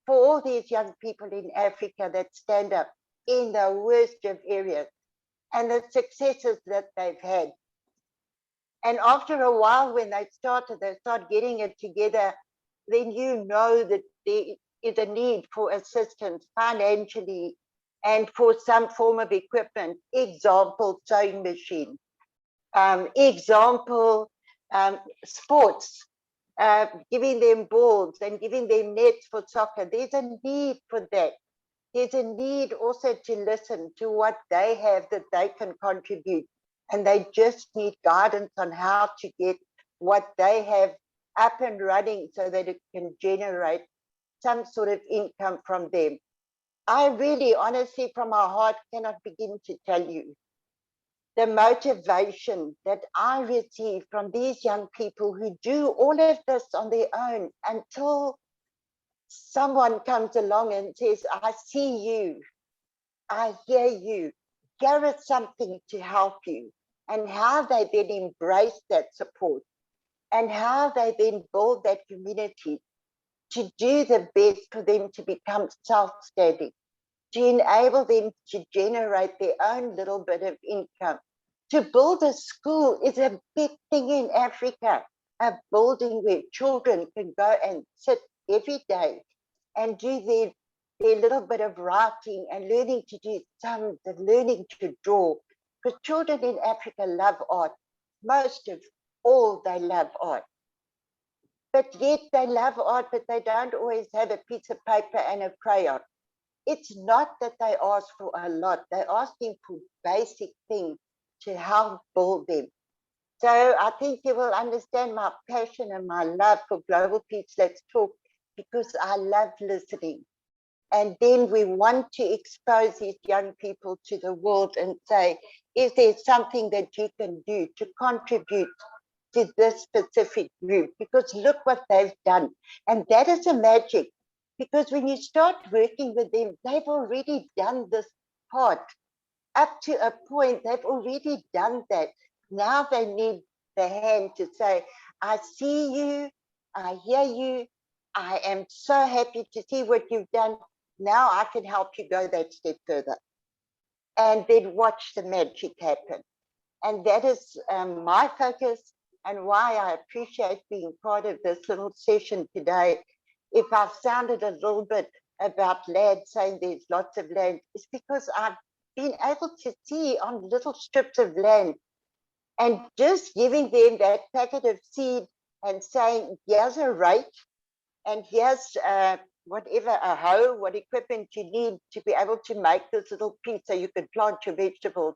for all these young people in Africa that stand up in the worst of areas and the successes that they've had. And after a while, when they start getting it together, then you know that there is a need for assistance financially and for some form of equipment. Example, sewing machine. Example, sports, giving them balls and giving them nets for soccer. There's a need for that. There's a need also to listen to what they have that they can contribute. And they just need guidance on how to get what they have up and running so that it can generate some sort of income from them. I really, honestly, from my heart, cannot begin to tell you the motivation that I receive from these young people who do all of this on their own until someone comes along and says, I see you, I hear you, here is something to help you, and how they then embrace that support and how they then build that community to do the best for them to become self-standing, to enable them to generate their own little bit of income. To build a school is a big thing in Africa, a building where children can go and sit every day and do their little bit of writing and learning to do sums and learning to draw. Because children in Africa love art. Most of all, they love art. But yet they love art, but they don't always have a piece of paper and a crayon. It's not that they ask for a lot. They're asking for basic things to help build them. So I think you will understand my passion and my love for Global Peace Let's Talk, because I love listening. And then we want to expose these young people to the world and say, is there something that you can do to contribute to this specific group? Because look what they've done. And that is a magic, because when you start working with them, they've already done this part. Up to a point, they've already done that. Now they need the hand to say, I see you, I hear you, I am so happy to see what you've done. Now I can help you go that step further. And then watch the magic happen. And that is my focus, and why I appreciate being part of this little session today. If I've sounded a little bit about land, saying there's lots of land, it's because I've been able to see on little strips of land, and just giving them that packet of seed and saying, here's a rake, and here's whatever, a hoe, what equipment you need to be able to make this little piece so you can plant your vegetables.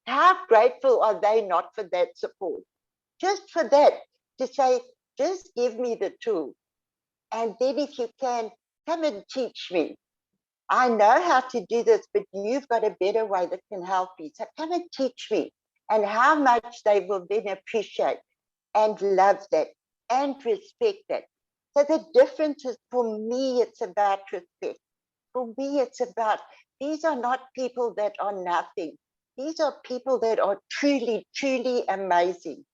How grateful are they not for that support? Just for that, to say, just give me the tool. And then if you can, come and teach me. I know how to do this, but you've got a better way that can help you. So come and teach me. And how much they will then appreciate and love that and respect that. So the difference is, for me, it's about respect. For me, it's about, these are not people that are nothing. These are people that are truly, truly amazing.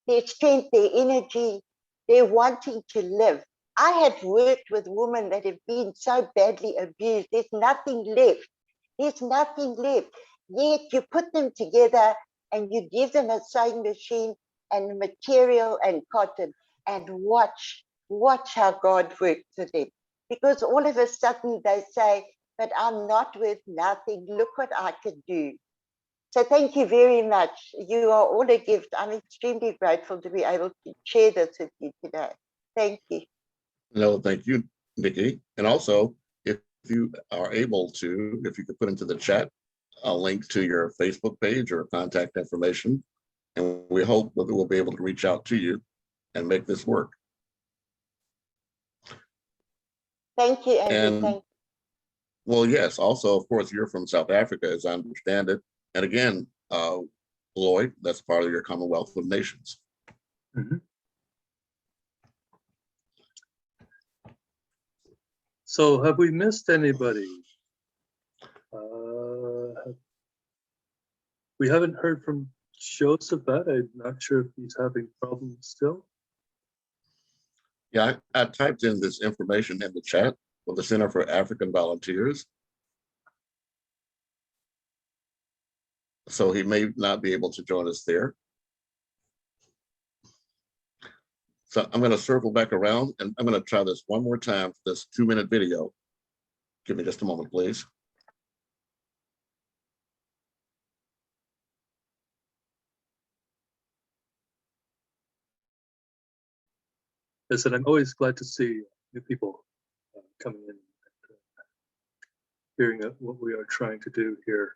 Their strength, their energy, their wanting to live. I have worked with women that have been so badly abused. There's nothing left. There's nothing left. Yet you put them together and you give them a sewing machine and material and cotton, and watch how God works for them. Because all of a sudden they say, but I'm not worth nothing. Look what I can do. So thank you very much. You are all a gift. I'm extremely grateful to be able to share this with you today. Thank you. No, thank you, Nikki. And also, if you are able to, if you could put into the chat a link to your Facebook page or contact information, and we hope that we'll be able to reach out to you and make this work. Thank you, Andrew. And, well, yes, also, of course, you're from South Africa, as I understand it. And again, Lloyd, that's part of your Commonwealth of Nations. Mm-hmm. So have we missed anybody? We haven't heard from Joseph. I'm not sure if he's having problems still. Yeah, I typed in this information in the chat for the Center for African Volunteers. So he may not be able to join us there. So I'm going to circle back around, and I'm going to try this one more time for this 2-minute video. Give me just a moment, please. Listen, I'm always glad to see new people coming in and hearing what we are trying to do here.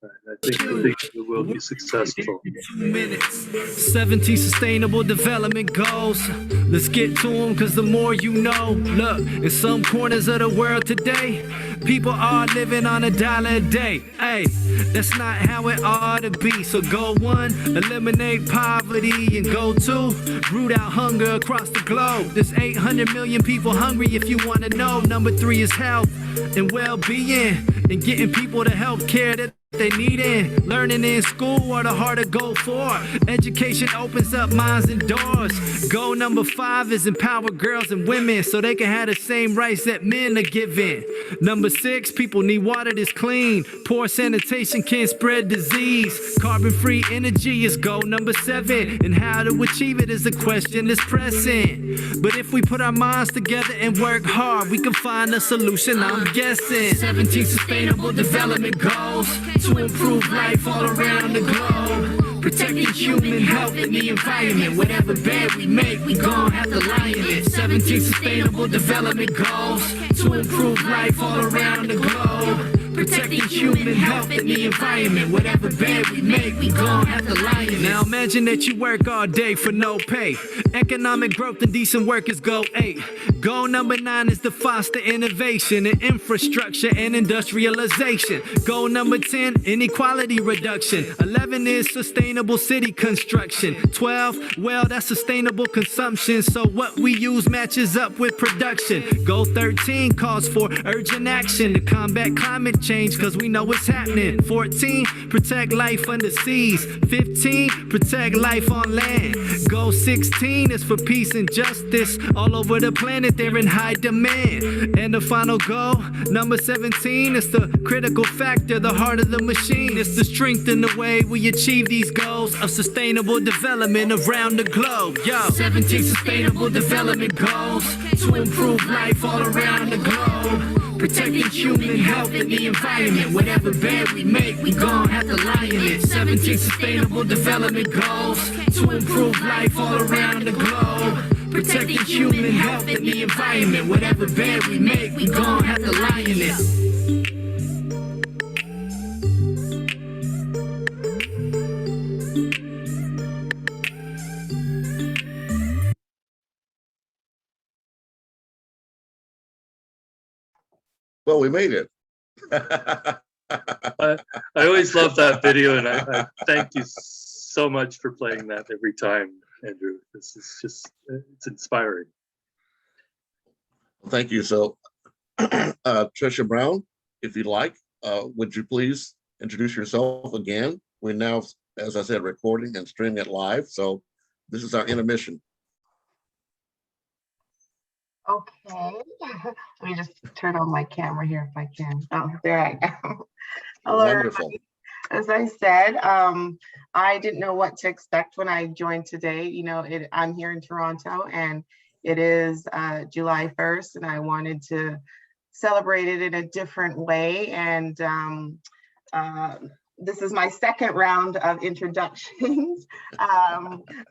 I think we will be successful. 2 minutes. 17 sustainable development goals. Let's get to them, cause the more you know. Look, in some corners of the world today, people are living on $1 a day. Hey, that's not how it ought to be. So go 1, eliminate poverty, and go 2, root out hunger across the globe. There's 800 million people hungry if you want to know. Number 3 is health and well-being, and getting people the health care that they need in. Learning in school are the hard to go for. Education opens up minds and doors. Goal number 5 is empower girls and women so they can have the same rights that men are given. Number 6, people need water that's clean. Poor sanitation can spread disease. Carbon-free energy is goal number 7, and how to achieve it is the question that's pressing. But if we put our minds together and work hard, we can find a solution, I'm guessing. 17 sustainable development goals to improve life all around the globe. Protecting human health and the environment. Whatever bed we make, we gon' have to lie in it. 17 sustainable development goals to improve life all around the globe. Protecting human health and the environment. Whatever bed we make, we gon' have to lie in it. Now imagine that you work all day for no pay. Economic growth and decent work is goal 8. Goal number 9 is to foster innovation in infrastructure and industrialization. Goal number 10, inequality reduction. 11 is sustainable city construction. 12, well, that's sustainable consumption. So what we use matches up with production. Goal 13 calls for urgent action to combat climate change, cause we know it's happening. 14, protect life under seas. 15, protect life on land. Goal 16 is for peace and justice. All over the planet, they're in high demand. And the final goal, number 17, is the critical factor, the heart of the machine. It's the strength in the way we achieve these goals of sustainable development around the globe. Yo, 17 sustainable development goals to improve life all around the globe. Protecting human health and the environment. Whatever bed we make, we gon' have to lie in it. 17 sustainable development goals to improve life all around the globe. Protecting human health and the environment. Whatever bed we make, we gon' have to lie in it. Well, we made it. I always love that video, and I thank you so much for playing that every time, Andrew. This is just, it's inspiring. Thank you. So, Tricia Brown, if you'd like, would you please introduce yourself again? We're now, as I said, recording and streaming it live. So this is our intermission. Okay, let me just turn on my camera here if I can. Oh, there I am. Hello, Wonderful. everybody. As I said, I didn't know what to expect when I joined today. You know, I'm here in Toronto, and it is July 1st, and I wanted to celebrate it in a different way. And this is my second round of introductions.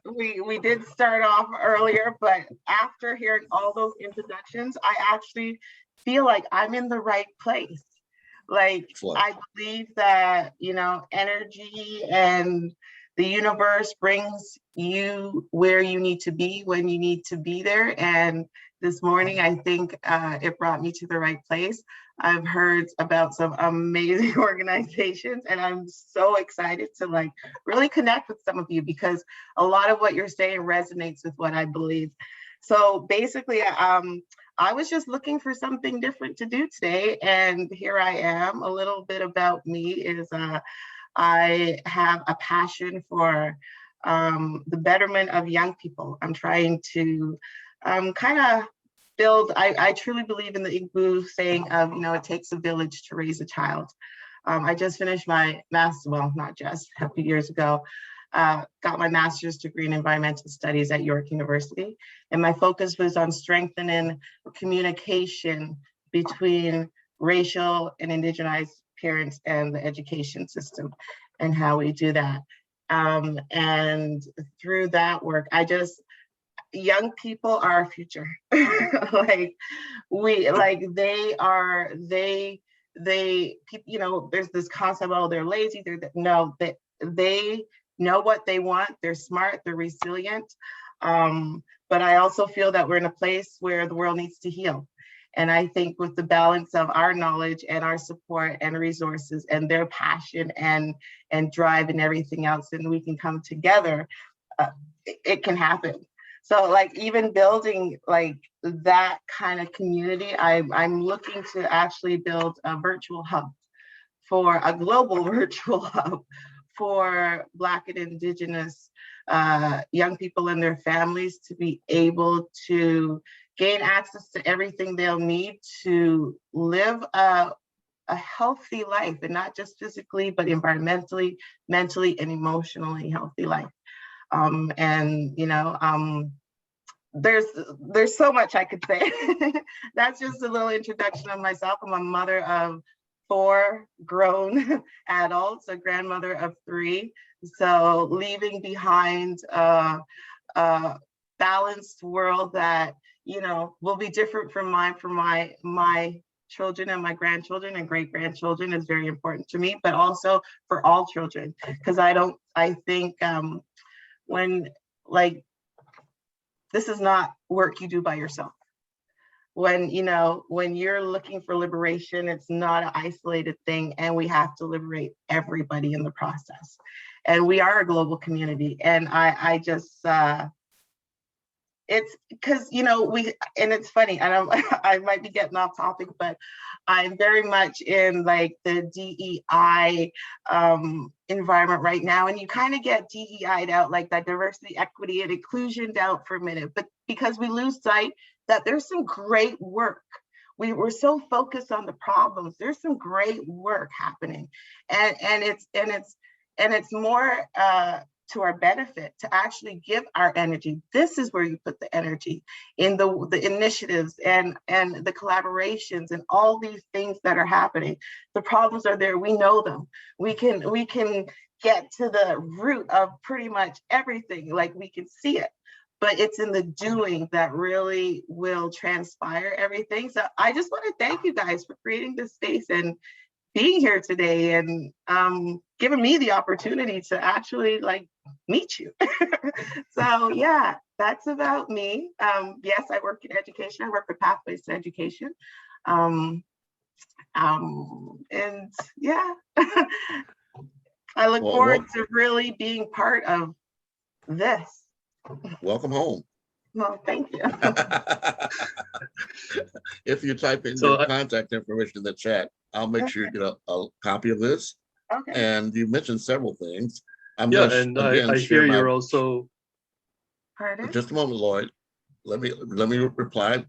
We did start off earlier, but after hearing all those introductions, I actually feel like I'm in the right place. Like, I believe that, you know, energy and the universe brings you where you need to be when you need to be there. And this morning, I think it brought me to the right place. I've heard about some amazing organizations, and I'm so excited to like really connect with some of you, because a lot of what you're saying resonates with what I believe. So basically, I was just looking for something different to do today, and here I am. A little bit about me is I have a passion for the betterment of young people. I'm trying to kind of build, I truly believe in the IGU saying of, you know, it takes a village to raise a child. I just finished my master's, well, not just, a few years ago, got my master's degree in environmental studies at York University. And my focus was on strengthening communication between racial and indigenized parents and the education system and how we do that. And through that work, young people are our future. They there's this concept, oh, they're lazy. No, they know what they want. They're smart, they're resilient. But I also feel that we're in a place where the world needs to heal. And I think with the balance of our knowledge and our support and resources and their passion and drive and everything else, and we can come together, it can happen. So like even building like that kind of community, I'm looking to actually build a virtual hub, for a global virtual hub for Black and Indigenous young people and their families to be able to gain access to everything they'll need to live a healthy life, and not just physically, but environmentally, mentally, and emotionally healthy life. There's so much I could say. That's just a little introduction of myself. I'm a mother of 4 grown adults, a grandmother of 3. So leaving behind a balanced world that, will be different from mine, for my children and my grandchildren and great grandchildren is very important to me, but also for all children. Because I think when this is not work you do by yourself. When you're looking for liberation, it's not an isolated thing, and we have to liberate everybody in the process. And we are a global community, and I just it's because and it's funny, I might be getting off topic, but I'm very much in like the DEI environment right now, and you kind of get DEI'd out, like that diversity, equity, and inclusion out for a minute, but because we lose sight that there's some great work. We're so focused on the problems. There's some great work happening, and it's more to our benefit to actually give our energy. This is where you put the energy in the initiatives and the collaborations and all these things that are happening. The problems are there. We know them. We can get to the root of pretty much everything. Like we can see it. But it's in the doing that really will transpire everything. So I just want to thank you guys for creating this space and being here today, and giving me the opportunity to actually meet you. So yeah, that's about me. Yes, I work in education. I work with Pathways to Education. And yeah, I look forward to really being part of this. Welcome home. Well, thank you. If you type in your contact information in the chat, I'll make sure you get a copy of this. Okay. And you mentioned several things. I hear you're also. Pardon? Just a moment, Lloyd. Let me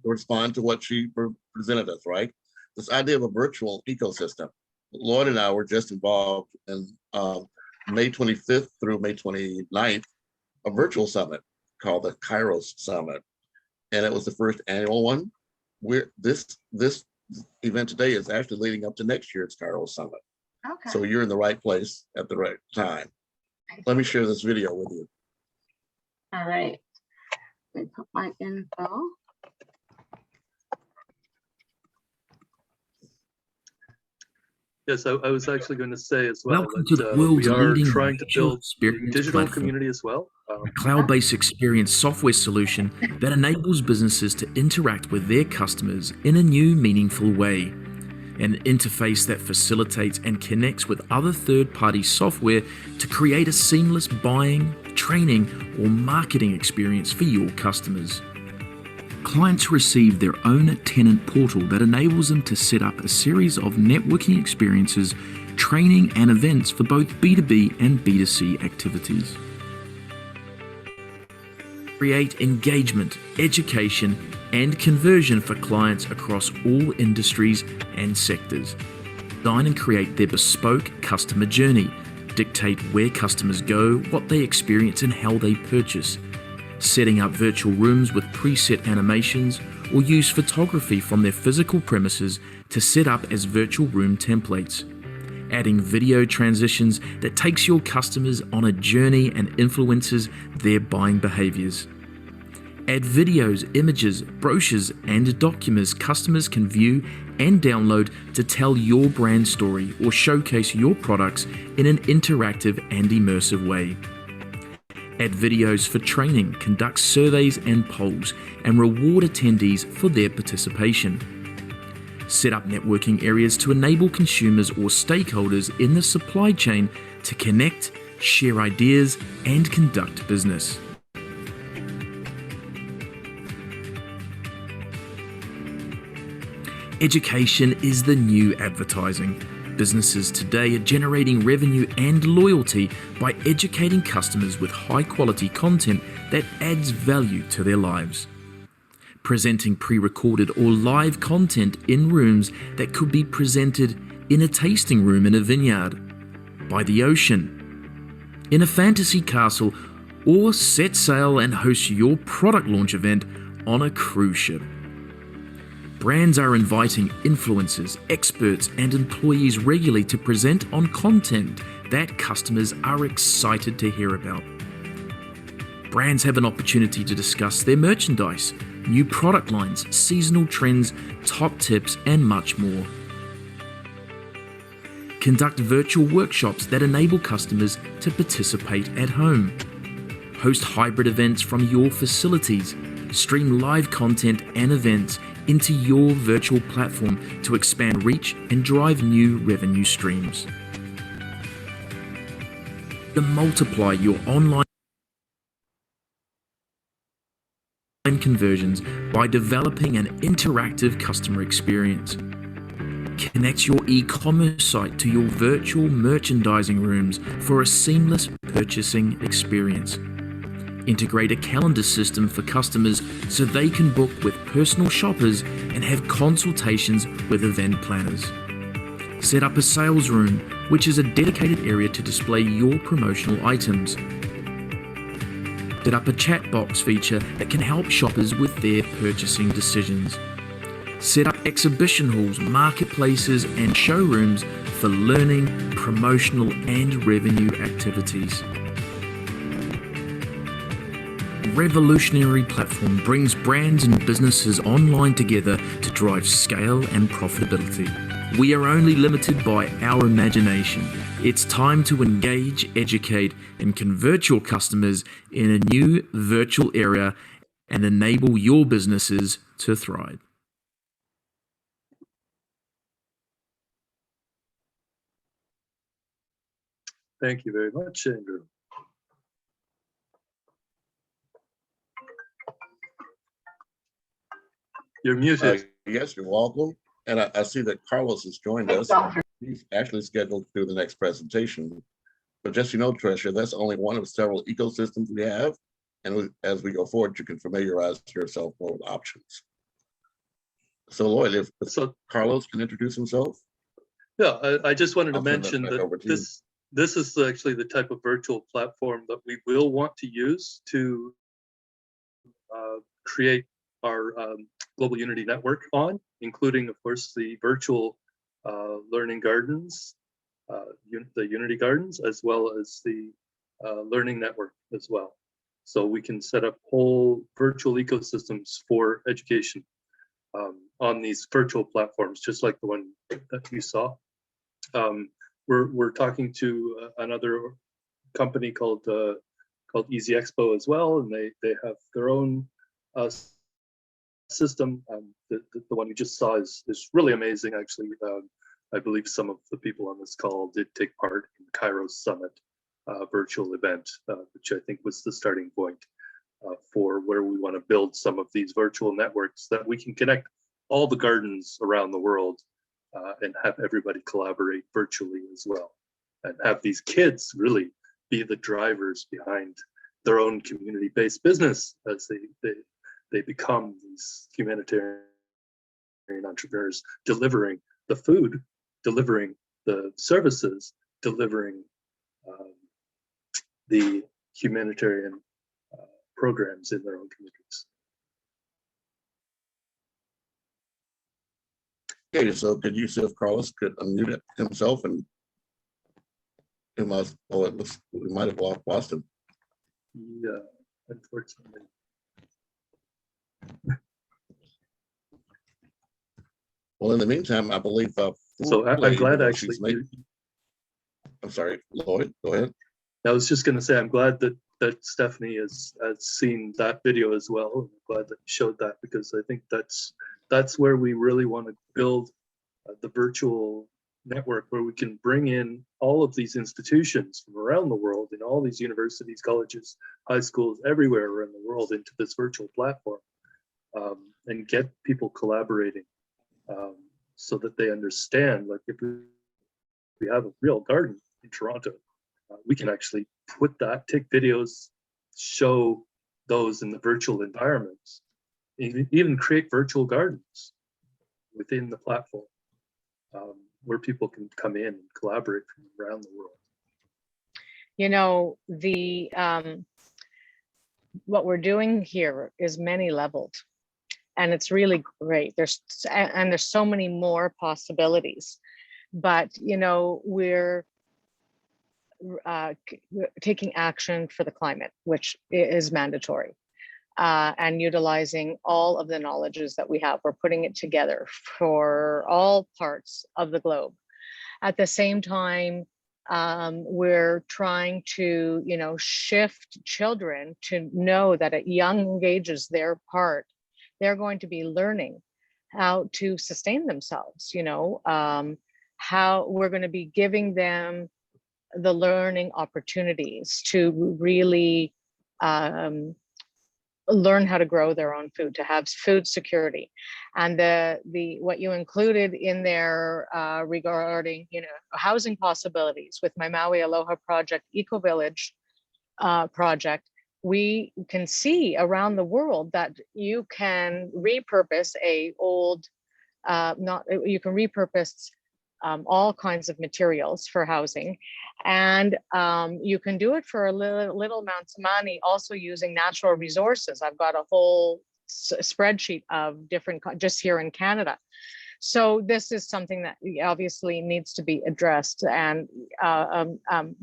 respond to what she presented us, right? This idea of a virtual ecosystem. Lloyd and I were just involved in May 25th through May 29th, a virtual summit called the Kairos Summit. And it was the first annual one. This event today is actually leading up to next year's Kairos Summit. Okay. So you're in the right place at the right time. Let me share this video with you. All right. Let me put my info. Yes, I was actually going to say as well Welcome to the that world's we are leading trying to build a experience digital platform. community as well. A cloud-based experience software solution that enables businesses to interact with their customers in a new, meaningful way. An interface that facilitates and connects with other third-party software to create a seamless buying, training, or marketing experience for your customers. Clients receive their own tenant portal that enables them to set up a series of networking experiences, training, and events for both B2B and B2C activities. Create engagement, education, and conversion for clients across all industries and sectors. Design and create their bespoke customer journey. Dictate where customers go, what they experience, and how they purchase. Setting up virtual rooms with preset animations, or use photography from their physical premises to set up as virtual room templates. Adding video transitions that takes your customers on a journey and influences their buying behaviors. Add videos, images, brochures, and documents customers can view and download to tell your brand story or showcase your products in an interactive and immersive way. Add videos for training, conduct surveys and polls, and reward attendees for their participation. Set up networking areas to enable consumers or stakeholders in the supply chain to connect, share ideas, and conduct business. Education is the new advertising. Businesses today are generating revenue and loyalty by educating customers with high-quality content that adds value to their lives. Presenting pre-recorded or live content in rooms that could be presented in a tasting room in a vineyard, by the ocean, in a fantasy castle, or set sail and host your product launch event on a cruise ship. Brands are inviting influencers, experts, and employees regularly to present on content that customers are excited to hear about. Brands have an opportunity to discuss their merchandise, new product lines, seasonal trends, top tips, and much more. Conduct virtual workshops that enable customers to participate at home. Host hybrid events from your facilities. Stream live content and events into your virtual platform to expand reach and drive new revenue streams. To multiply your online conversions by developing an interactive customer experience. Connect your e-commerce site to your virtual merchandising rooms for a seamless purchasing experience. Integrate a calendar system for customers so they can book with personal shoppers and have consultations with event planners. Set up a sales room, which is a dedicated area to display your promotional items. Set up a chat box feature that can help shoppers with their purchasing decisions. Set up exhibition halls, marketplaces, and showrooms for learning, promotional, and revenue activities. Revolutionary platform brings brands and businesses online together to drive scale and profitability. We are only limited by our imagination. It's time to engage, educate, and convert your customers in a new virtual era and enable your businesses to thrive. Thank you very much, Andrew. You're muted. Yes, you're welcome. And I see that Carlos has joined us. He's actually scheduled to do the next presentation. But just so you know, Tricia, that's only one of several ecosystems we have. And as we go forward, you can familiarize yourself more with options. So Lloyd, if Carlos can introduce himself. Yeah, I just wanted to mention that this is actually the type of virtual platform that we will want to use to create our Global Unity Network on, including, of course, the virtual learning gardens, the Unity Gardens, as well as the Learning Network as well. So we can set up whole virtual ecosystems for education on these virtual platforms, just like the one that you saw. We're talking to another company called Easy Expo as well, and they have their own system. The one you just saw is really amazing, actually. I believe some of the people on this call did take part in Cairo Summit virtual event, which I think was the starting point for where we want to build some of these virtual networks that we can connect all the gardens around the world and have everybody collaborate virtually as well, and have these kids really be the drivers behind their own community-based business as they become these humanitarian entrepreneurs, delivering the food, delivering the services, delivering the humanitarian programs in their own communities. Okay, so could you see if Carlos could unmute himself and we might have lost him. Yeah, unfortunately. Well, in the meantime, I believe. So I'm Lloyd, glad you know, actually. I'm sorry, Lloyd, go ahead. I was just going to say I'm glad that Stephanie has seen that video as well. I'm glad that you showed that, because I think that's where we really want to build the virtual network, where we can bring in all of these institutions from around the world, in all these universities, colleges, high schools, everywhere around the world, into this virtual platform, and get people collaborating, so that they understand, like, if we have a real garden in Toronto, we can actually take videos, show those in the virtual environments, even create virtual gardens within the platform, where people can come in and collaborate from around the world. You know, what we're doing here is many leveled, and it's really great. There's so many more possibilities, but you know, we're taking action for the climate, which is mandatory, and utilizing all of the knowledges that we have. We're putting it together for all parts of the globe. At the same time, we're trying to, you know, shift children to know that at young ages, they're going to be learning how to sustain themselves, you know, how we're going to be giving them the learning opportunities to really learn how to grow their own food, to have food security. And what you included in there regarding, you know, housing possibilities with my Maui Aloha project, Eco Village project, we can see around the world that you can repurpose you can repurpose all kinds of materials for housing, and you can do it for a little amounts of money, also using natural resources. I've got a whole spreadsheet of different, just here in Canada. So this is something that obviously needs to be addressed, and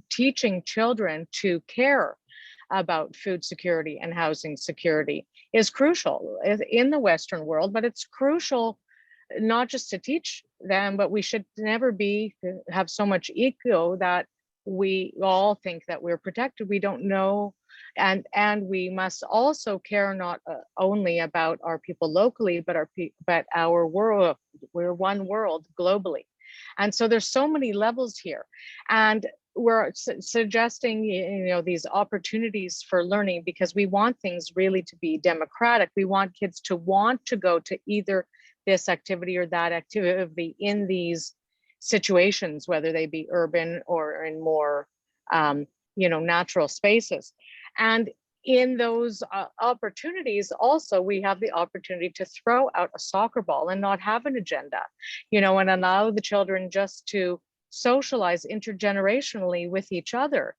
teaching children to care about food security and housing security is crucial in the Western world, but it's crucial not just to teach them, but we should never have so much ego that we all think that we're protected. We don't know, and we must also care not only about our people locally, but our world. We're one world globally, and so there's so many levels here, and we're suggesting, you know, these opportunities for learning, because we want things really to be democratic. We want kids to want to go to either this activity or that activity in these situations, whether they be urban or in more, you know, natural spaces. And in those opportunities, also, we have the opportunity to throw out a soccer ball and not have an agenda, you know, and allow the children just to socialize intergenerationally with each other,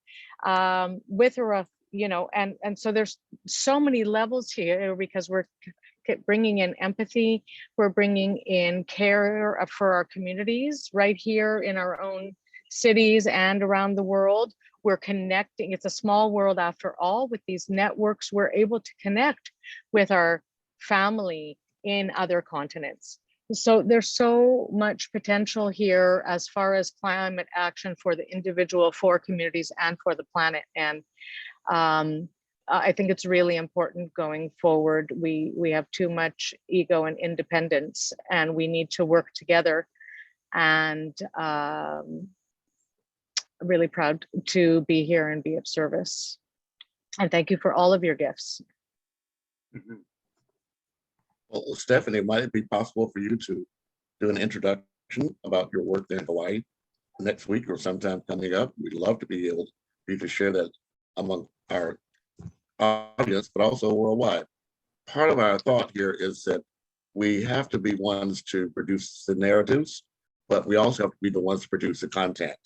you know, and so there's so many levels here, because we're bringing in empathy, we're bringing in care for our communities right here in our own cities and around the world. We're connecting, it's a small world after all. With these networks, we're able to connect with our family in other continents. So there's so much potential here as far as climate action for the individual, for communities, and for the planet. And I think it's really important going forward. We have too much ego and independence, and we need to work together. And really proud to be here and be of service. And thank you for all of your gifts. Mm-hmm. Well, Stephanie, might it be possible for you to do an introduction about your work there in Hawaii next week or sometime coming up? We'd love to be able for you to share that among our audience, but also worldwide. Part of our thought here is that we have to be ones to produce the narratives, but we also have to be the ones to produce the content.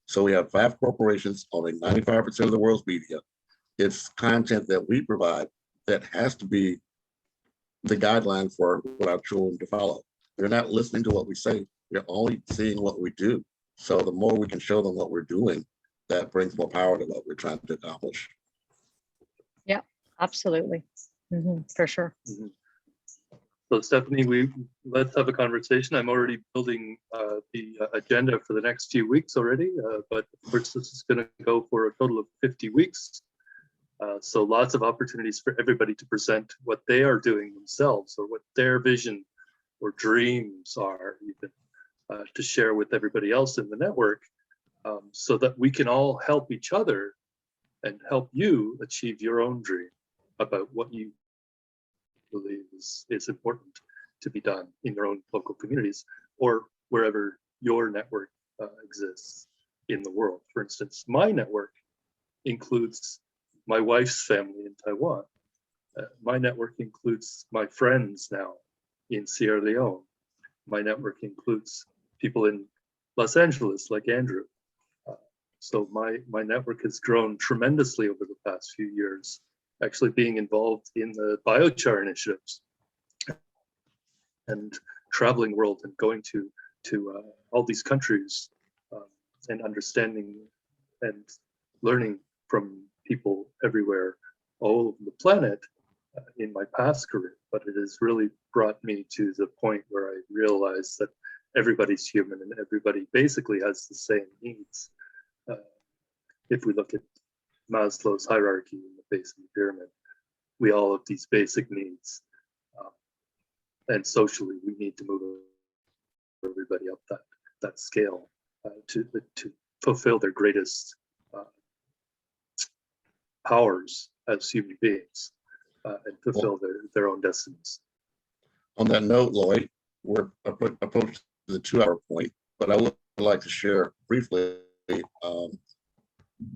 So we have 5 corporations owning 95% of the world's media. It's content that we provide that has to be the guideline for what our children to follow. They're not listening to what we say, they're only seeing what we do. So the more we can show them what we're doing, that brings more power to what we're trying to accomplish. Yeah, absolutely. For sure. So Stephanie, let's have a conversation. I'm already building the agenda for the next few weeks already, but of course this is going to go for a total of 50 weeks. So lots of opportunities for everybody to present what they are doing themselves, or what their vision or dreams are, even to share with everybody else in the network, so that we can all help each other and help you achieve your own dream about what you believe is important to be done in your own local communities, or wherever your network exists in the world. For instance, my network includes my wife's family in Taiwan. My network includes my friends now in Sierra Leone. My network includes people in Los Angeles, like Andrew. So my network has grown tremendously over the past few years, actually being involved in the biochar initiatives and traveling the world and going to all these countries and understanding and learning from people everywhere all over the planet in my past career. But it has really brought me to the point where I realize that everybody's human and everybody basically has the same needs. If we look at Maslow's hierarchy in the base of the pyramid, we all have these basic needs. And socially, we need to move everybody up that scale to fulfill their greatest powers as human beings and fulfill their own destinies. On that note, Lloyd, we're approaching the 2-hour point, but I would like to share briefly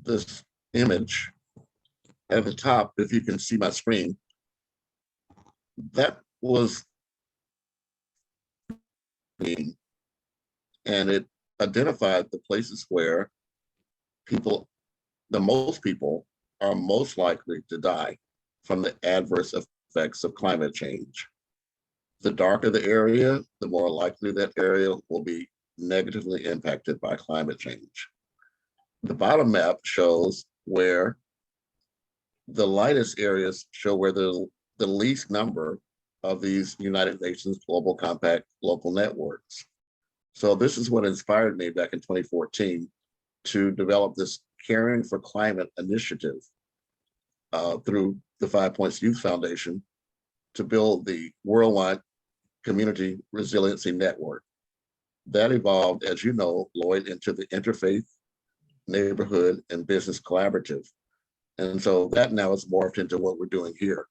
this image at the top. If you can see my screen, that was and it identified the places where most people are most likely to die from the adverse effects of climate change. The darker the area, the more likely that area will be negatively impacted by climate change. The bottom map shows where the lightest areas show where the least number of these United Nations Global Compact local networks. So this is what inspired me back in 2014 to develop this Caring for Climate initiative through the 5 Points Youth Foundation to build the worldwide community resiliency network. That evolved, as you know, Lloyd, into the Interfaith, Neighborhood, and Business Collaborative. And so that now is morphed into what we're doing here.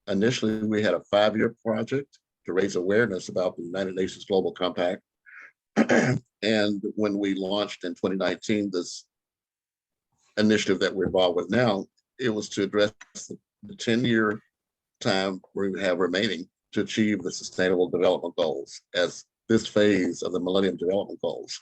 Initially, we had a 5-year project to raise awareness about the United Nations Global Compact. And when we launched in 2019, this initiative that we're involved with now, it was to address the 10-year time we have remaining to achieve the Sustainable Development Goals as this phase of the Millennium Development Goals.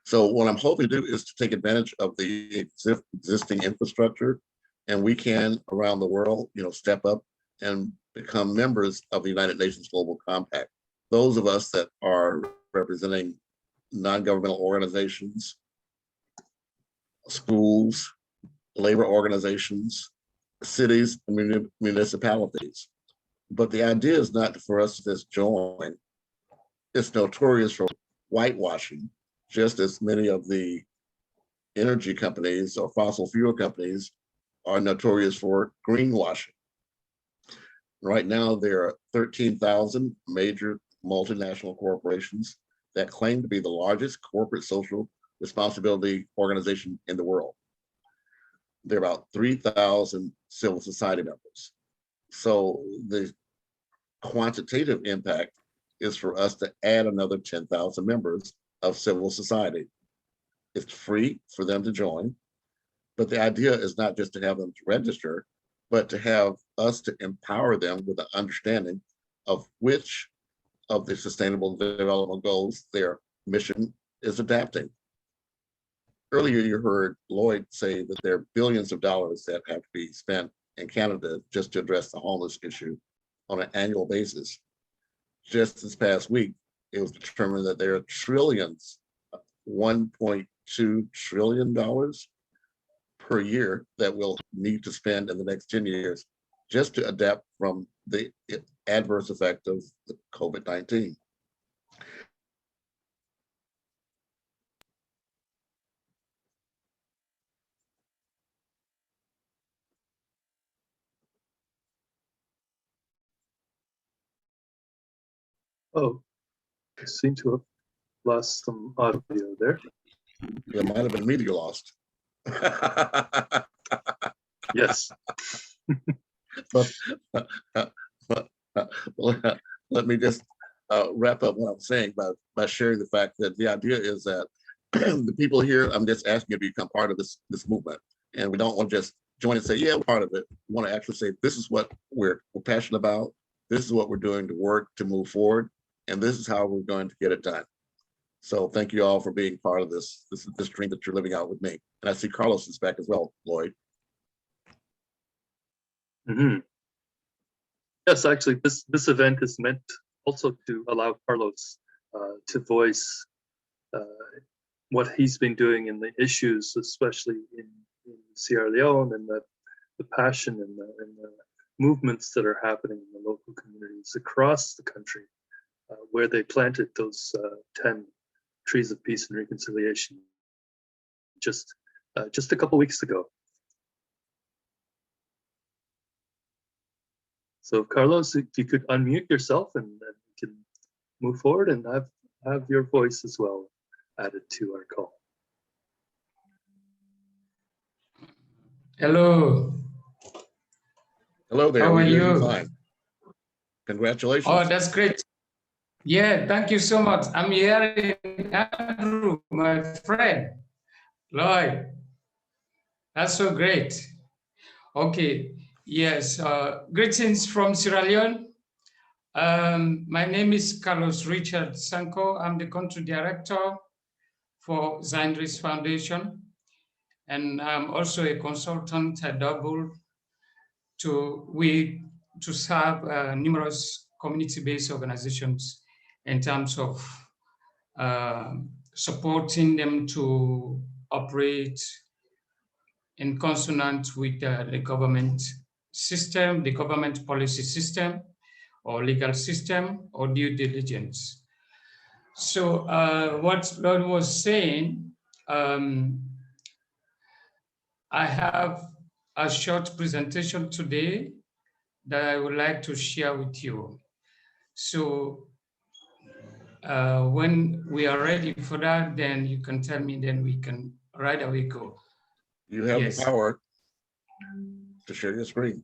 So what I'm hoping to do is to take advantage of the existing infrastructure, and we can, around the world, step up and become members of the United Nations Global Compact. Those of us that are representing non-governmental organizations, schools, labor organizations, cities, and municipalities. But the idea is not for us to just join. It's notorious for whitewashing, just as many of the energy companies or fossil fuel companies are notorious for greenwashing. Right now, there are 13,000 major multinational corporations that claim to be the largest corporate social responsibility organization in the world. There are about 3,000 civil society members. So the quantitative impact is for us to add another 10,000 members of civil society. It's free for them to join, but the idea is not just to have them to register, but to have us to empower them with an understanding of which of the Sustainable Development Goals their mission is adapting. Earlier, you heard Lloyd say that there are billions of dollars that have to be spent in Canada just to address the homeless issue on an annual basis. Just this past week, it was determined that there are trillions, $1.2 trillion per year that we'll need to spend in the next 10 years just to adapt from the adverse effect of the COVID-19. Oh, I seem to have lost some audio there. It might have been me that you lost. Yes. Let me just wrap up what I'm saying by sharing the fact that the idea is that the people here, I'm just asking you to become part of this movement. And we don't want to just join and say, yeah, we're part of it. We want to actually say, this is what we're passionate about. This is what we're doing to work to move forward. And this is how we're going to get it done. So thank you all for being part of this dream that you're living out with me. And I see Carlos is back as well, Lloyd. Mm-hmm. Yes, actually, this event is meant also to allow Carlos to voice what he's been doing in the issues, especially in Sierra Leone, and the passion and the movements that are happening in the local communities across the country, where they planted those 10 trees of peace and reconciliation just a couple weeks ago. So Carlos, if you could unmute yourself and we can move forward and have your voice as well added to our call. Hello. Hello there. How are We're you? fine. Congratulations. Oh, that's great. Yeah, thank you so much. I'm hearing Andrew, my friend. Lloyd, that's so great. Okay, yes, greetings from Sierra Leone. My name is Carlos Richard Sanko. I'm the country director for Zandris Foundation. And I'm also a consultant at Double to serve numerous community-based organizations in terms of supporting them to operate in consonance with the government system, the government policy system, or legal system, or due diligence. So what Lloyd was saying, I have a short presentation today that I would like to share with you. So when we are ready for that, then you can tell me, then we can right away go. You have the power to share your screen.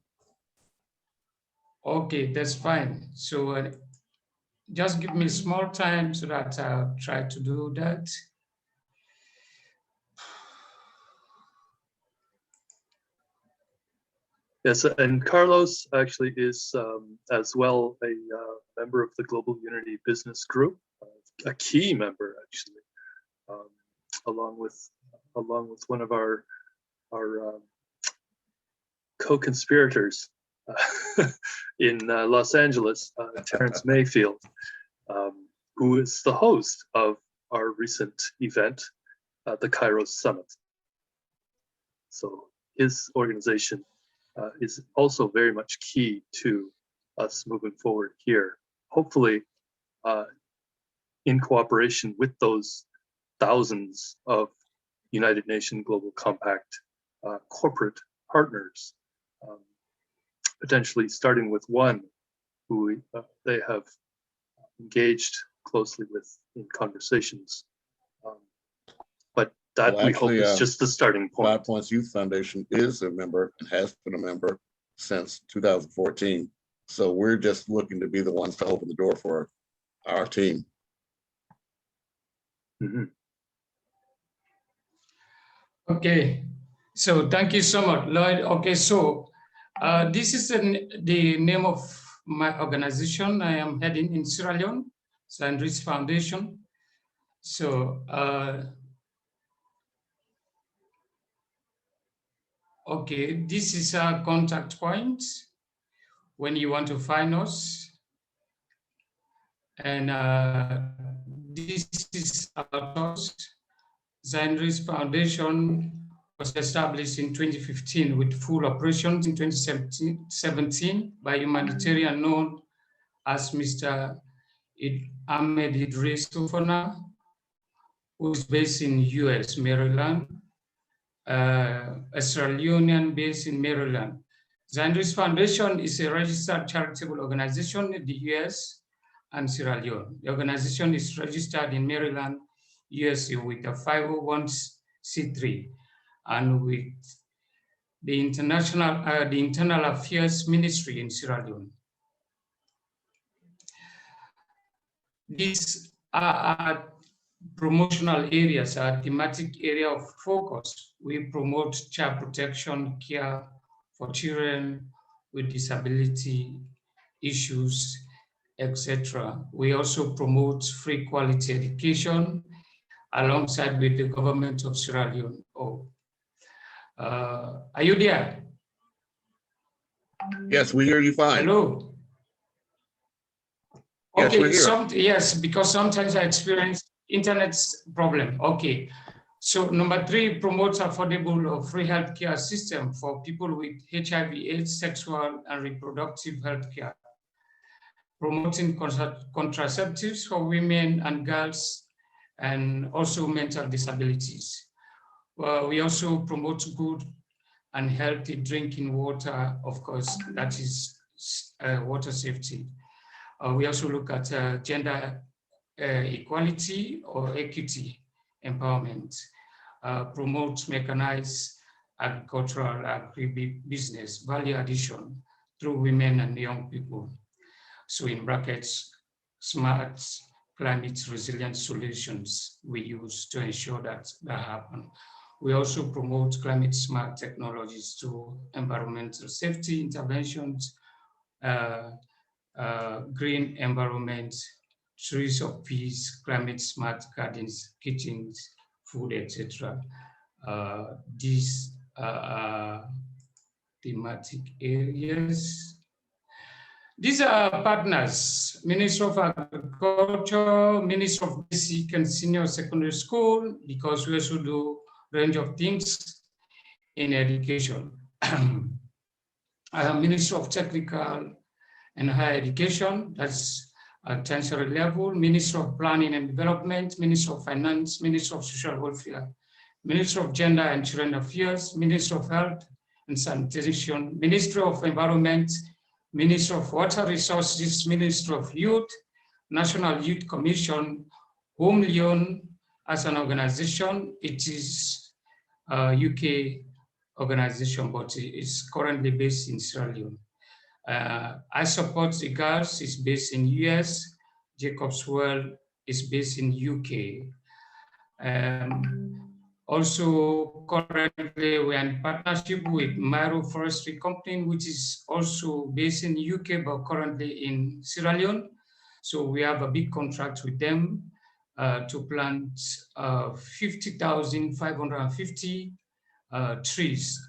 Okay, that's fine. So just give me small time so that I'll try to do that. Yes, and Carlos actually is as well a member of the Global Unity Business Group, a key member actually, along with one of our co-conspirators in Los Angeles, Terrence Mayfield, who is the host of our recent event, the Kairos Summit. So his organization is also very much key to us moving forward here. Hopefully, in cooperation with those thousands of United Nations Global Compact corporate partners, potentially starting with one who they have engaged closely with in conversations. But that we hope is just the starting point. 5 Points Youth Foundation is a member and has been a member since 2014. So we're just looking to be the ones to open the door for our team. Mm-hmm. Okay, so thank you so much, Lloyd. Okay, so this is the name of my organization I am heading in Sierra Leone, Zandris Foundation. So, okay, this is our contact point when you want to find us. And this is our source, Zandris Foundation, was established in 2015 with full operations in 2017 by a humanitarian known as Mr. Ahmed Idris Tufana, who is based in US, Maryland, a Sierra Leonean based in Maryland. The Andrews Foundation is a registered charitable organization in the US and Sierra Leone. The organization is registered in Maryland, USA with a 501c3 and with the Internal Affairs Ministry in Sierra Leone. These are promotional areas, are thematic area of focus. We promote child protection, care for children with disability issues, etc. We also promote free quality education alongside with the government of Sierra Leone. Are you there? Yes, we hear you fine. Hello. Yes, Okay, we're here. yes, because sometimes I experience internet problem. Okay, so number 3, promotes affordable or free healthcare system for people with HIV/AIDS, sexual and reproductive health care. Promoting contraceptives for women and girls, and also mental disabilities. We also promote good and healthy drinking water, of course, that is water safety. We also look at gender equality or equity empowerment, promote mechanized agricultural agribusiness value addition through women and young people. So in brackets, smart climate resilient solutions we use to ensure that happen. We also promote climate smart technologies to environmental safety interventions, green environment, trees of peace, climate smart gardens, kitchens, food, etc. These are thematic areas. These are partners: Ministry of Agriculture, Ministry of Basic and Senior Secondary School, because we also do a range of things in education. Ministry of Technical and Higher Education, that's at tertiary level, Ministry of Planning and Development, Ministry of Finance, Ministry of Social Welfare, Ministry of Gender and Children Affairs, Ministry of Health and Sanitation, Ministry of Environment, Ministry of Water Resources, Ministry of Youth, National Youth Commission, Home Leon as an organization. It is a UK organization, but it is currently based in Sierra Leone. I Support the Girls is based in US. Jacob's Well is based in UK. Also, currently we are in partnership with Maro Forestry Company, which is also based in UK, but currently in Sierra Leone. So we have a big contract with them to plant 50,550 trees,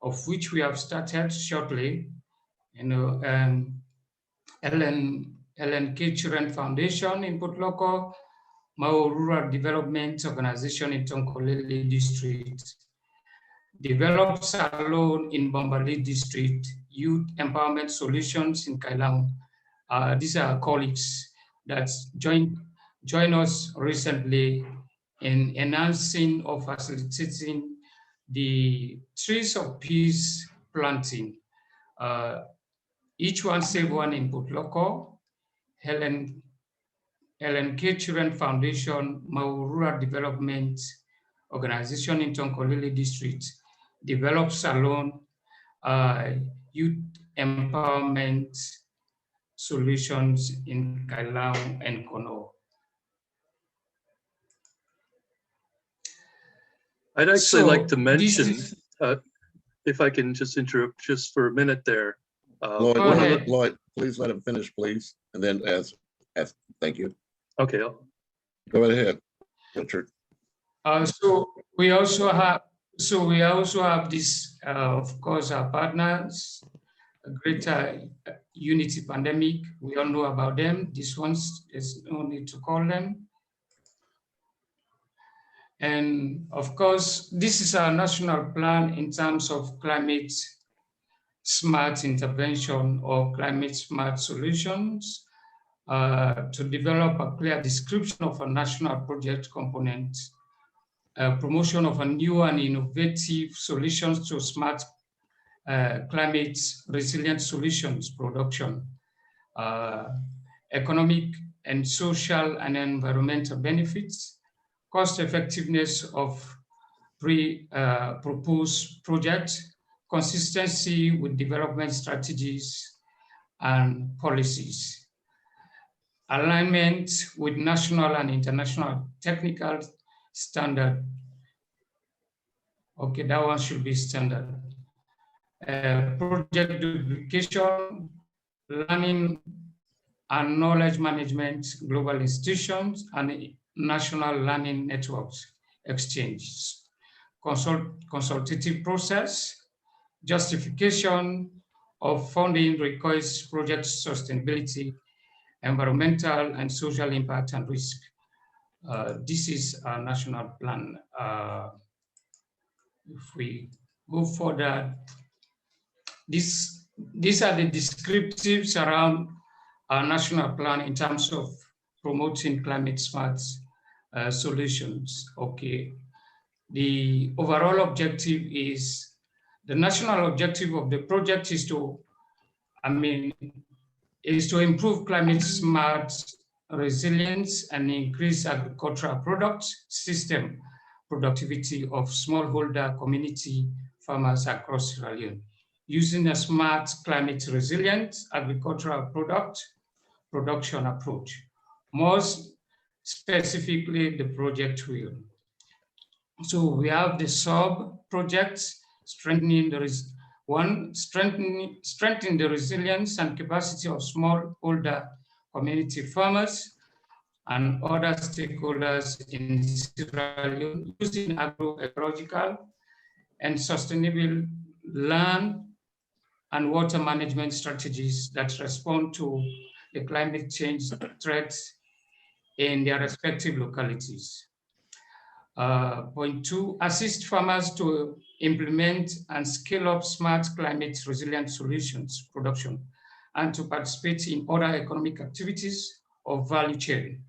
of which we have started shortly. You know, LNK Children Foundation in Potloko, Mao Rural Development Organization in Tonkolele District, Develop Salon in Bombali District, Youth Empowerment Solutions in Kailang. These are colleagues that joined us recently in enhancing or facilitating the trees of peace planting. Each one save one in Potloko, LNK Children Foundation, Mau Rural Development Organization in Tonkolele District, Develop Salon, Youth Empowerment Solutions in Kailang and Kono. I'd actually like to mention, if I can just interrupt just for a minute there. Lloyd, please let him finish, please, and then thank you. Okay. Go ahead, Richard. So we also have this, of course, our partners, Greater Unity Pandemic. We all know about them. These ones, there's no need to call them. And of course, this is our national plan in terms of climate smart intervention or climate smart solutions, to develop a clear description of a national project component, promotion of a new and innovative solutions to smart climate resilient solutions production, economic and social and environmental benefits, cost effectiveness of proposed projects, consistency with development strategies and policies, alignment with national and international technical standard. Okay, that one should be standard. Project duplication, learning and knowledge management, global institutions, and national learning networks exchanges. Consultative process, justification of funding requires project sustainability, environmental and social impact and risk. This is our national plan. If we go further, these are the descriptives around our national plan in terms of promoting climate smart solutions. Okay, the overall objective is, the national objective of the project is to, improve climate smart resilience and increase agricultural product system productivity of smallholder community farmers across Sierra Leone, using a smart climate resilient agricultural production approach. More specifically, the project will. So we have the sub-projects, strengthening the resilience and capacity of smallholder community farmers and other stakeholders in Sierra Leone, using agroecological and sustainable land and water management strategies that respond to the climate change threats in their respective localities. Point 2, assist farmers to implement and scale up smart climate resilient solutions production and to participate in other economic activities of value chain.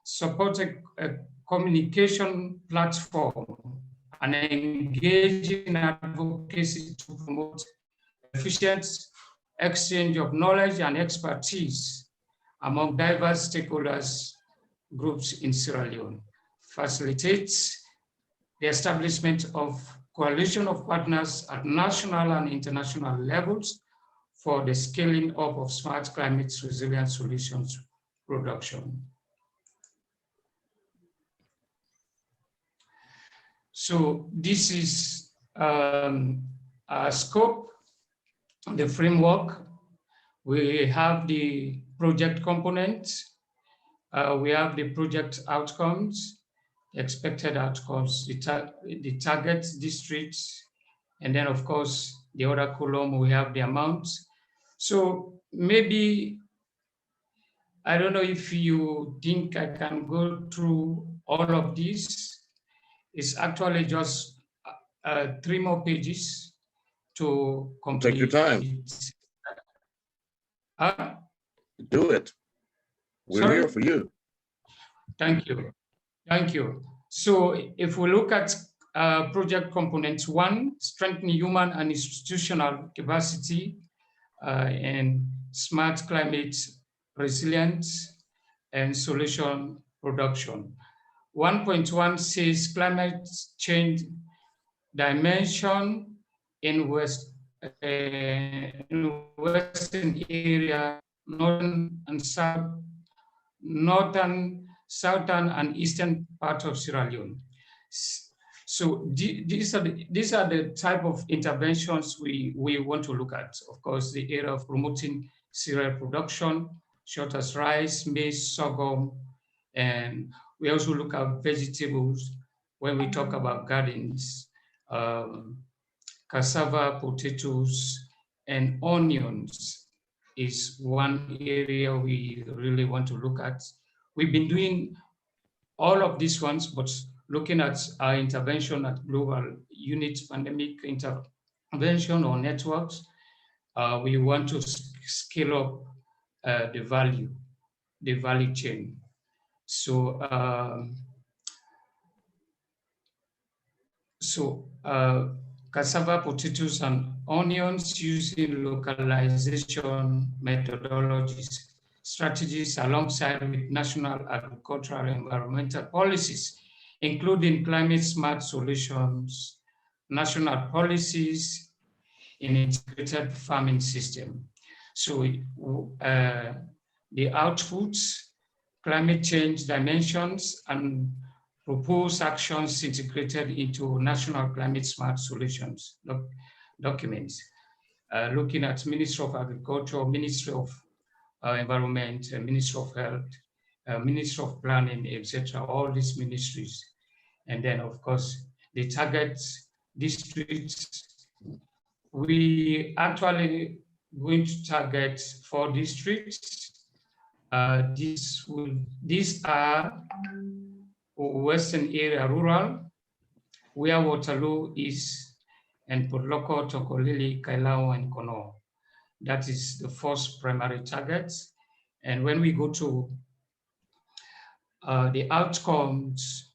Support a communication platform and engage in advocacy to promote efficient exchange of knowledge and expertise among diverse stakeholders groups in Sierra Leone. Facilitates the establishment of coalition of partners at national and international levels for the scaling up of smart climate resilient solutions production. So this is our scope, the framework. We have the project components, we have the project outcomes, expected outcomes, the target districts, and then of course, the other column, we have the amounts. So maybe, I don't know if you think I can go through all of these. It's actually just 3 more pages to complete. Take your time. Do it. We're here for you. Thank you. Thank you. So if we look at project component 1, strengthen human and institutional capacity and smart climate resilience and solution production. 1.1 says climate change dimension in western area, northern, southern, and eastern part of Sierra Leone. So these are the type of interventions we want to look at. Of course, the area of promoting cereal production, such as rice, maize, sorghum, and we also look at vegetables when we talk about gardens, cassava, potatoes, and onions is one area we really want to look at. We've been doing all of these ones, but looking at our intervention at global unit pandemic intervention or networks, we want to scale up the value chain. So, cassava, potatoes, and onions using localization methodologies, strategies alongside with national agricultural and environmental policies, including climate smart solutions, national policies in integrated farming system. So the outputs, climate change dimensions, and proposed actions integrated into national climate smart solutions documents, looking at Ministry of Agriculture, Ministry of Environment, Ministry of Health, Ministry of Planning, etc., all these ministries. And then, of course, the target districts, we actually going to target 4 districts. These are Western area rural, where Waterloo is, and Podloko, Tokolili, Kailao, and Kono. That is the first primary target. And when we go to the outcomes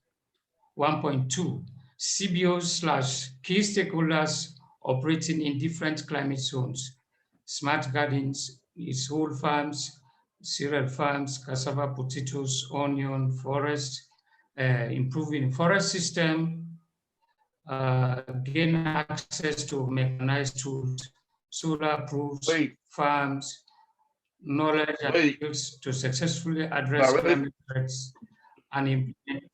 1.2, CBOs/key stakeholders operating in different climate zones, smart gardens, is whole farms, cereal farms, cassava, potatoes, onion, forest, improving forest system, gain access to mechanized tools, solar-proof farms, knowledge and skills to successfully address climate threats and implement.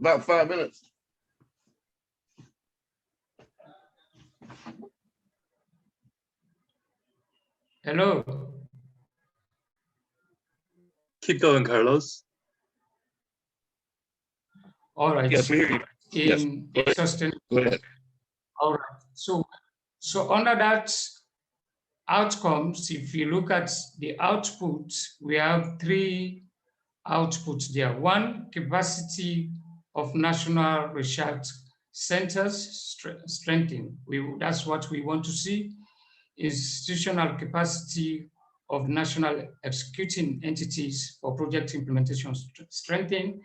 About 5 minutes. Hello. Keep going, Carlos. All right. Yes, we hear you. In sustainable. Go ahead. All right. So under that outcomes, if you look at the outputs, we have 3 outputs there. 1, capacity of national research centers strengthening. That's what we want to see. Institutional capacity of national executing entities for project implementation strengthening.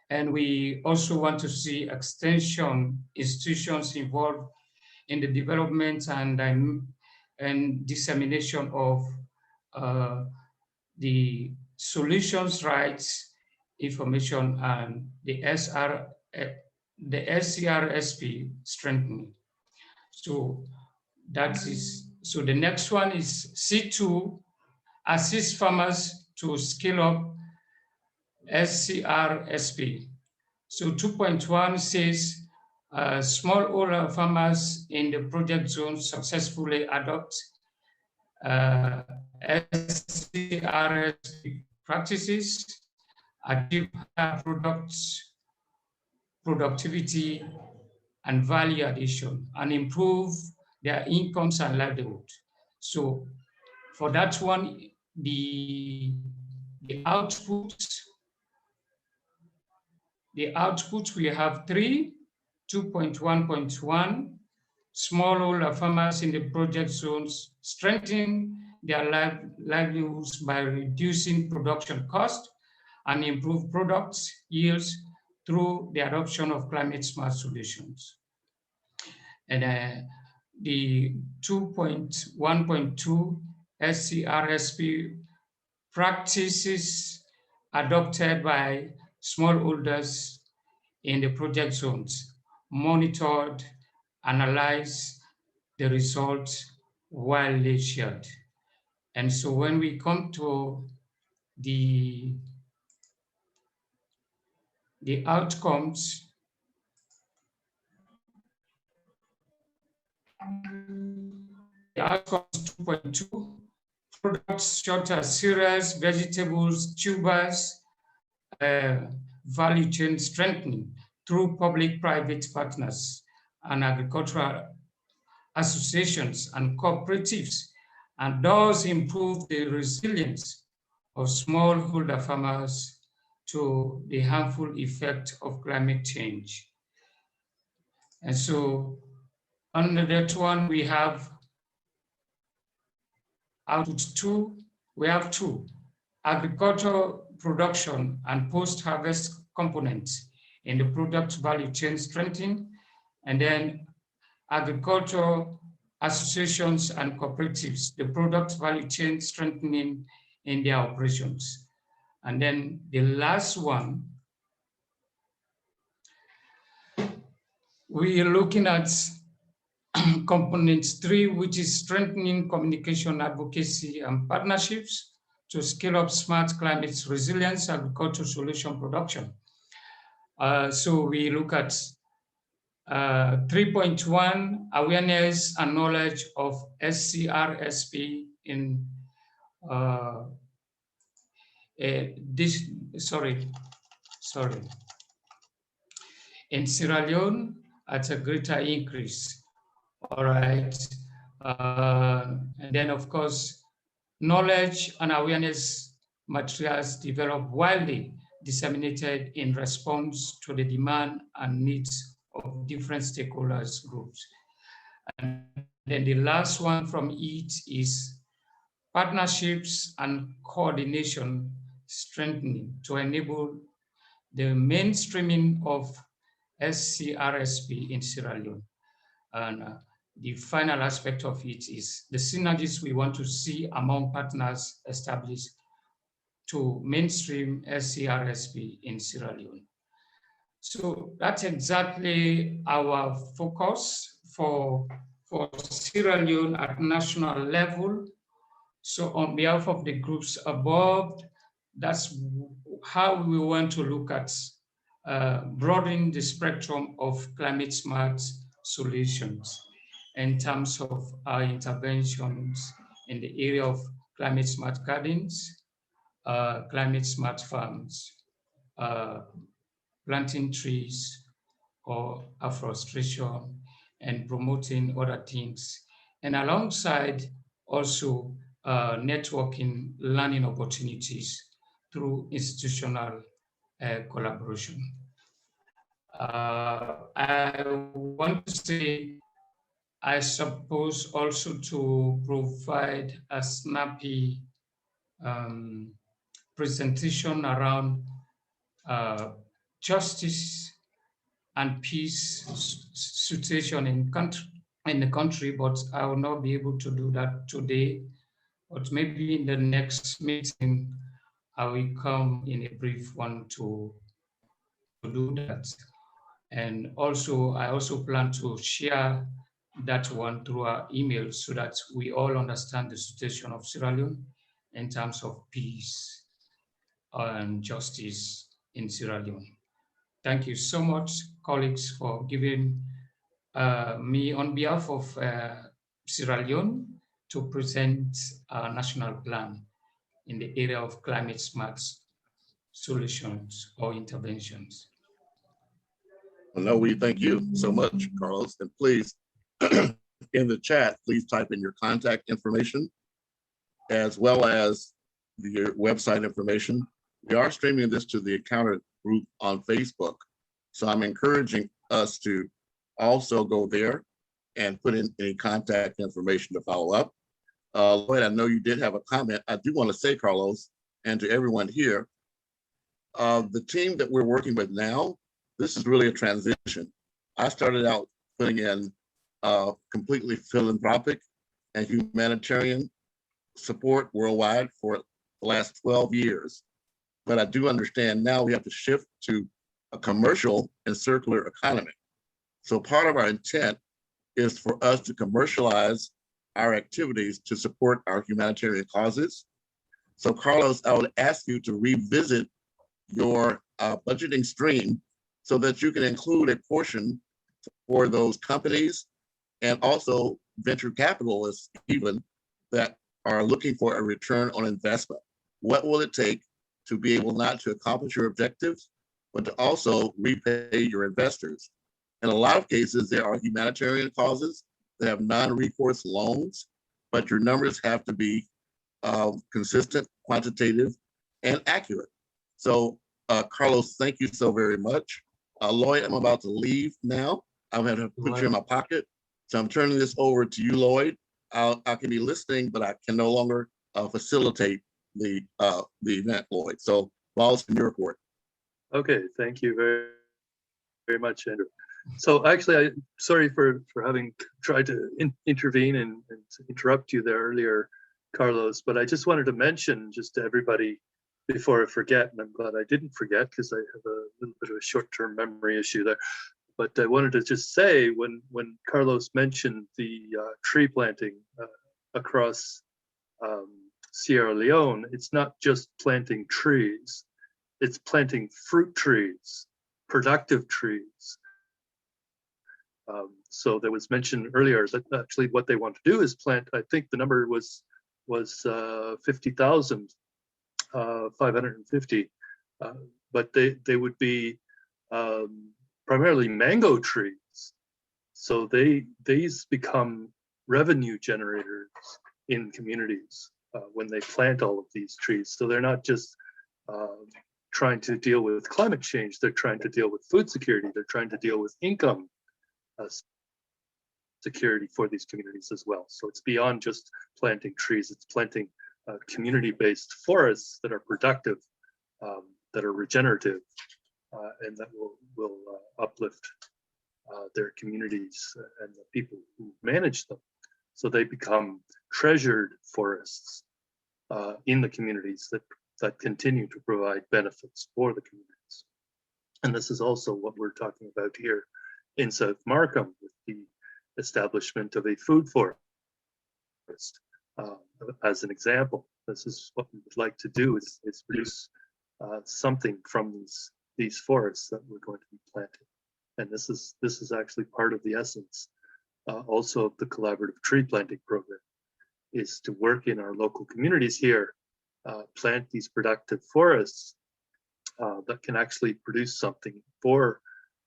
And we also want to see extension institutions involved in the development and dissemination of the solutions rights information and the SCRSP strengthening. So that is, so the next one is C2, assist farmers to scale up SCRSP. So 2.1 says smallholder farmers in the project zone successfully adopt SCRSP practices, achieve higher productivity and value addition, and improve their incomes and livelihood. So for that one, the outputs we have 3, 2.1.1, smallholder farmers in the project zones strengthen their livelihoods by reducing production cost and improve products yields through the adoption of climate smart solutions. And the 2.1.2 SCRSP practices adopted by smallholders in the project zones, monitored, analyzed the results widely shared. And so when we come to the outcomes, the outcomes 2.2, products such as cereals, vegetables, tubers, value chain strengthening through public-private partners and agricultural associations and cooperatives, and thus improve the resilience of smallholder farmers to the harmful effect of climate change. And so under that one, we have two, agricultural production and post-harvest components in the product value chain strengthening, and then agricultural associations and cooperatives, the product value chain strengthening in their operations. And then the last one, we are looking at component 3, which is strengthening communication, advocacy, and partnerships to scale up smart climate resilience agricultural solution production. So we look at 3.1, awareness and knowledge of SCRSP in in Sierra Leone at a greater increase. All right, and then of course, knowledge and awareness materials developed widely disseminated in response to the demand and needs of different stakeholders groups. And then the last one from it is partnerships and coordination strengthening to enable the mainstreaming of SCRSP in Sierra Leone. And the final aspect of it is the synergies we want to see among partners established to mainstream SCRSP in Sierra Leone. So that's exactly our focus for Sierra Leone at national level. So on behalf of the groups above, that's how we want to look at broadening the spectrum of climate smart solutions in terms of our interventions in the area of climate smart gardens, climate smart farms, planting trees or afforestation, and promoting other things. And alongside also networking learning opportunities through institutional collaboration. I want to say, I suppose also to provide a snappy presentation around justice and peace situation in the country, but I will not be able to do that today. But maybe in the next meeting, I will come in a brief one to do that. And also, I also plan to share that one through our email so that we all understand the situation of Sierra Leone in terms of peace and justice in Sierra Leone. Thank you so much, colleagues, for giving me on behalf of Sierra Leone to present our national plan in the area of climate smart solutions or interventions. Well, no, we thank you so much, Carlos. And please, in the chat, please type in your contact information as well as your website information. We are streaming this to the Encounter group on Facebook. So I'm encouraging us to also go there and put in any contact information to follow up. Lloyd, I know you did have a comment. I do want to say, Carlos, and to everyone here, the team that we're working with now, this is really a transition. I started out putting in completely philanthropic and humanitarian support worldwide for the last 12 years. But I do understand now we have to shift to a commercial and circular economy. So part of our intent is for us to commercialize our activities to support our humanitarian causes. So Carlos, I would ask you to revisit your budgeting stream so that you can include a portion for those companies and also venture capitalists even that are looking for a return on investment. What will it take to be able not to accomplish your objectives, but to also repay your investors? In a lot of cases, there are humanitarian causes that have non-recourse loans, but your numbers have to be consistent, quantitative, and accurate. So Carlos, thank you so very much. Lloyd, I'm about to leave now. I'm going to put you in my pocket. So I'm turning this over to you, Lloyd. I can be listening, but I can no longer facilitate the event, Lloyd. So ball's in your court. Okay, thank you very much, Andrew. So actually, sorry for having tried to intervene and interrupt you there earlier, Carlos, but I just wanted to mention just to everybody before I forget, and I'm glad I didn't forget because I have a little bit of a short-term memory issue there. But I wanted to just say when Carlos mentioned the tree planting across Sierra Leone, it's not just planting trees, it's planting fruit trees, productive trees. So there was mentioned earlier that actually what they want to do is plant, I think the number was 50,550, but they would be primarily mango trees. So these become revenue generators in communities when they plant all of these trees. So they're not just trying to deal with climate change, they're trying to deal with food security, they're trying to deal with income security for these communities as well. So it's beyond just planting trees, it's planting community-based forests that are productive, that are regenerative, and that will uplift their communities and the people who manage them. So they become treasured forests in the communities that continue to provide benefits for the communities. And this is also what we're talking about here in South Markham with the establishment of a food forest. As an example, this is what we would like to do is produce something from these forests that we're going to be planting. And this is actually part of the essence also of the collaborative tree planting program, is to work in our local communities here, plant these productive forests that can actually produce something for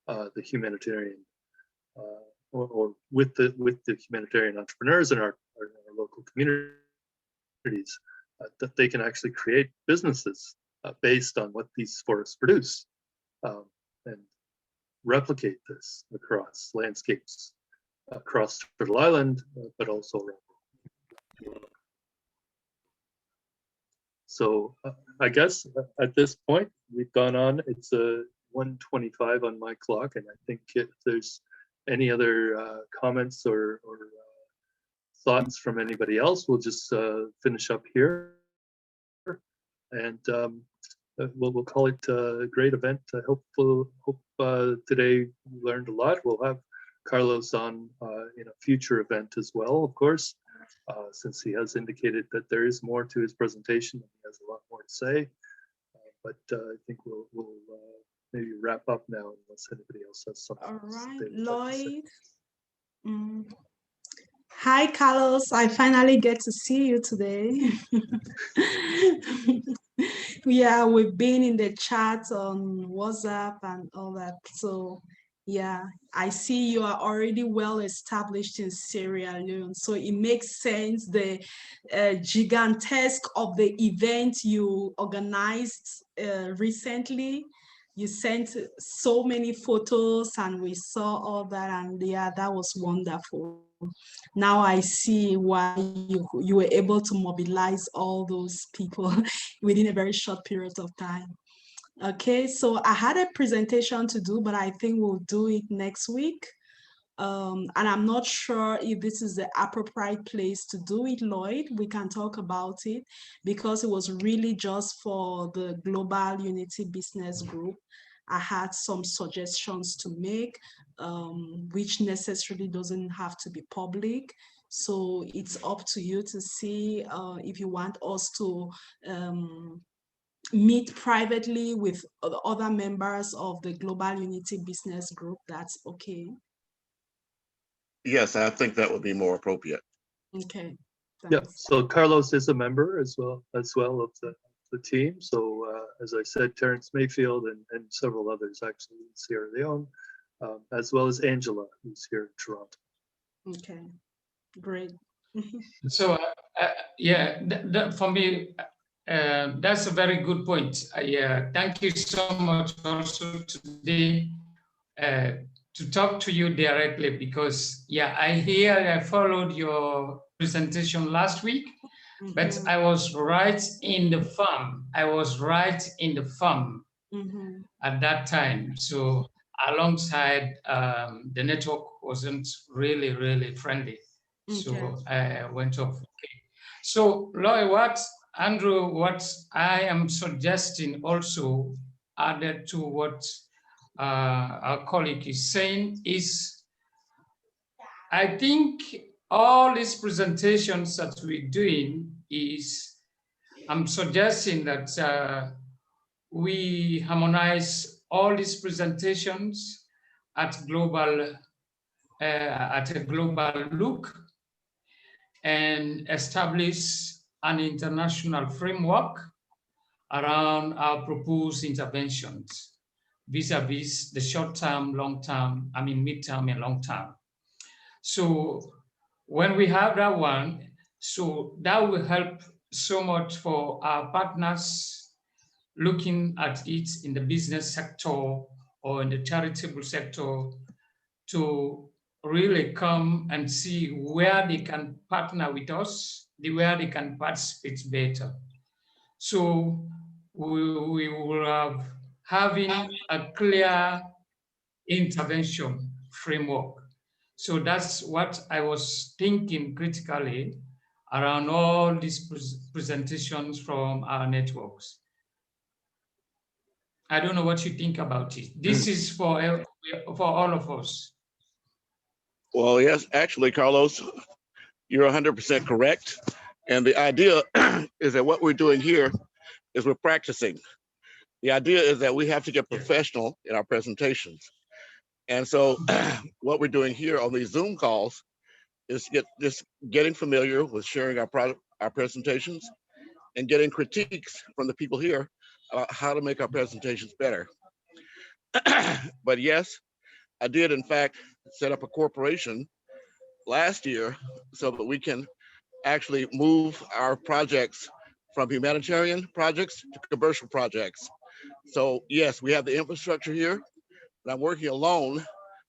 the humanitarian or with the humanitarian entrepreneurs in our local communities, that they can actually create businesses based on what these forests produce, and replicate this across landscapes across Turtle Island, but also around. So I guess at this point we've gone on. It's 1:25 on my clock, and I think if there's any other comments or thoughts from anybody else, we'll just finish up here, and we'll call it a great event. I hope today we learned a lot. We'll have Carlos on in a future event as well, of course, since he has indicated that there is more to his presentation and he has a lot more to say. But I think we'll maybe wrap up now unless anybody else has something. All right, Lloyd. Hi, Carlos. I finally get to see you today. Yeah, we've been in the chat on WhatsApp and all that. So yeah, I see you are already well established in Sierra Leone. So it makes sense the gigantesque of the event you organized recently. You sent so many photos and we saw all that, and yeah, that was wonderful. Now I see why you were able to mobilize all those people within a very short period of time. Okay, so I had a presentation to do, but I think we'll do it next week. And I'm not sure if this is the appropriate place to do it, Lloyd. We can talk about it because it was really just for the Global Unity Business Group. I had some suggestions to make, which necessarily doesn't have to be public. So it's up to you to see if you want us to meet privately with other members of the Global Unity Business Group. That's okay. Yes, I think that would be more appropriate. Okay. Thanks. Yeah, so Carlos is a member as well of the team. So as I said, Terrence Mayfield and several others actually in Sierra Leone, as well as Angela, who's here in Toronto. Okay, great. So yeah, for me, That's a very good point. Thank you so much also today to talk to you directly, because I followed your presentation last week, but I was right in the farm. At that time. So alongside, the network wasn't really friendly. So I went off. Okay. So Lloyd, what I am suggesting also, added to what our colleague is saying, is I think all these presentations that we're doing is, I'm suggesting that we harmonize all these presentations at a global look, and establish an international framework around our proposed interventions vis-a-vis the short-term, long-term, mid-term and long-term. So when we have that one, so that will help so much for our partners looking at it in the business sector or in the charitable sector, to really come and see where they can partner with us, where they can participate better. So we will have having a clear intervention framework. So that's what I was thinking critically around all these presentations from our networks. I don't know what you think about it. This is for all of us. Well, yes, actually, Carlos, you're 100% correct. And the idea is that what we're doing here is we're practicing. The idea is that we have to get professional in our presentations. And so what we're doing here on these Zoom calls is getting familiar with sharing our presentations and getting critiques from the people here about how to make our presentations better. But yes, I did in fact set up a corporation last year so that we can actually move our projects from humanitarian projects to commercial projects. So yes, we have the infrastructure here, but I'm working alone,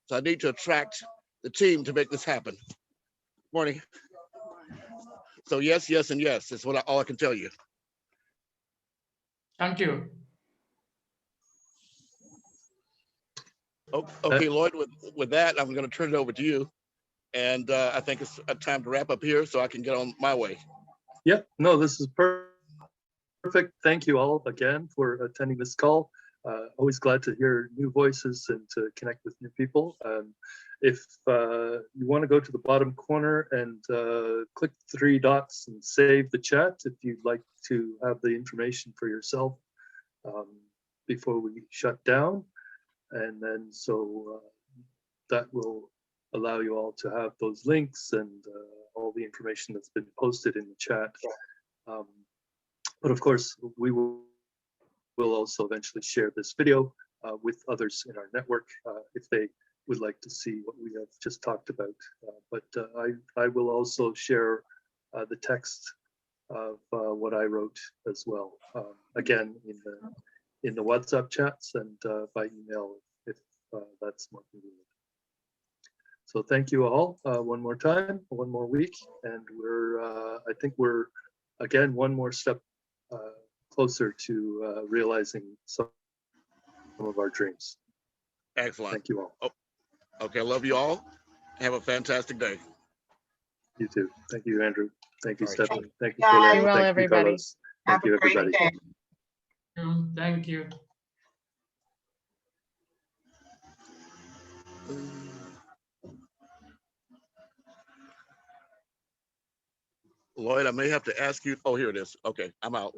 so I need to attract the team to make this happen. Morning. So yes, yes, and yes is all I can tell you. Thank you. Okay, Lloyd, with that, I'm going to turn it over to you. And I think it's time to wrap up here so I can get on my way. Yep, no, this is perfect. Thank you all again for attending this call. Always glad to hear new voices and to connect with new people. If you want to go to the bottom corner and click the 3 dots and save the chat if you'd like to have the information for yourself before we shut down. And then so that will allow you all to have those links and all the information that's been posted in the chat. But of course, we will also eventually share this video with others in our network if they would like to see what we have just talked about. But I will also share the text of what I wrote as well, again in the WhatsApp chats and by email if that's more convenient. So thank you all one more time, one more week, and I think we're again one more step closer to realizing some of our dreams. Excellent. Thank you all. Oh, okay, I love you all. Have a fantastic day. You too. Thank you, Andrew. Thank you, All right. Stephanie. Thank you, Bye. Philip. Be well, Thank you, everybody. Carlos. Have Thank you, a great everybody. day. Thank you. Lloyd, I may have to ask you. Oh, here it is. Okay, I'm out.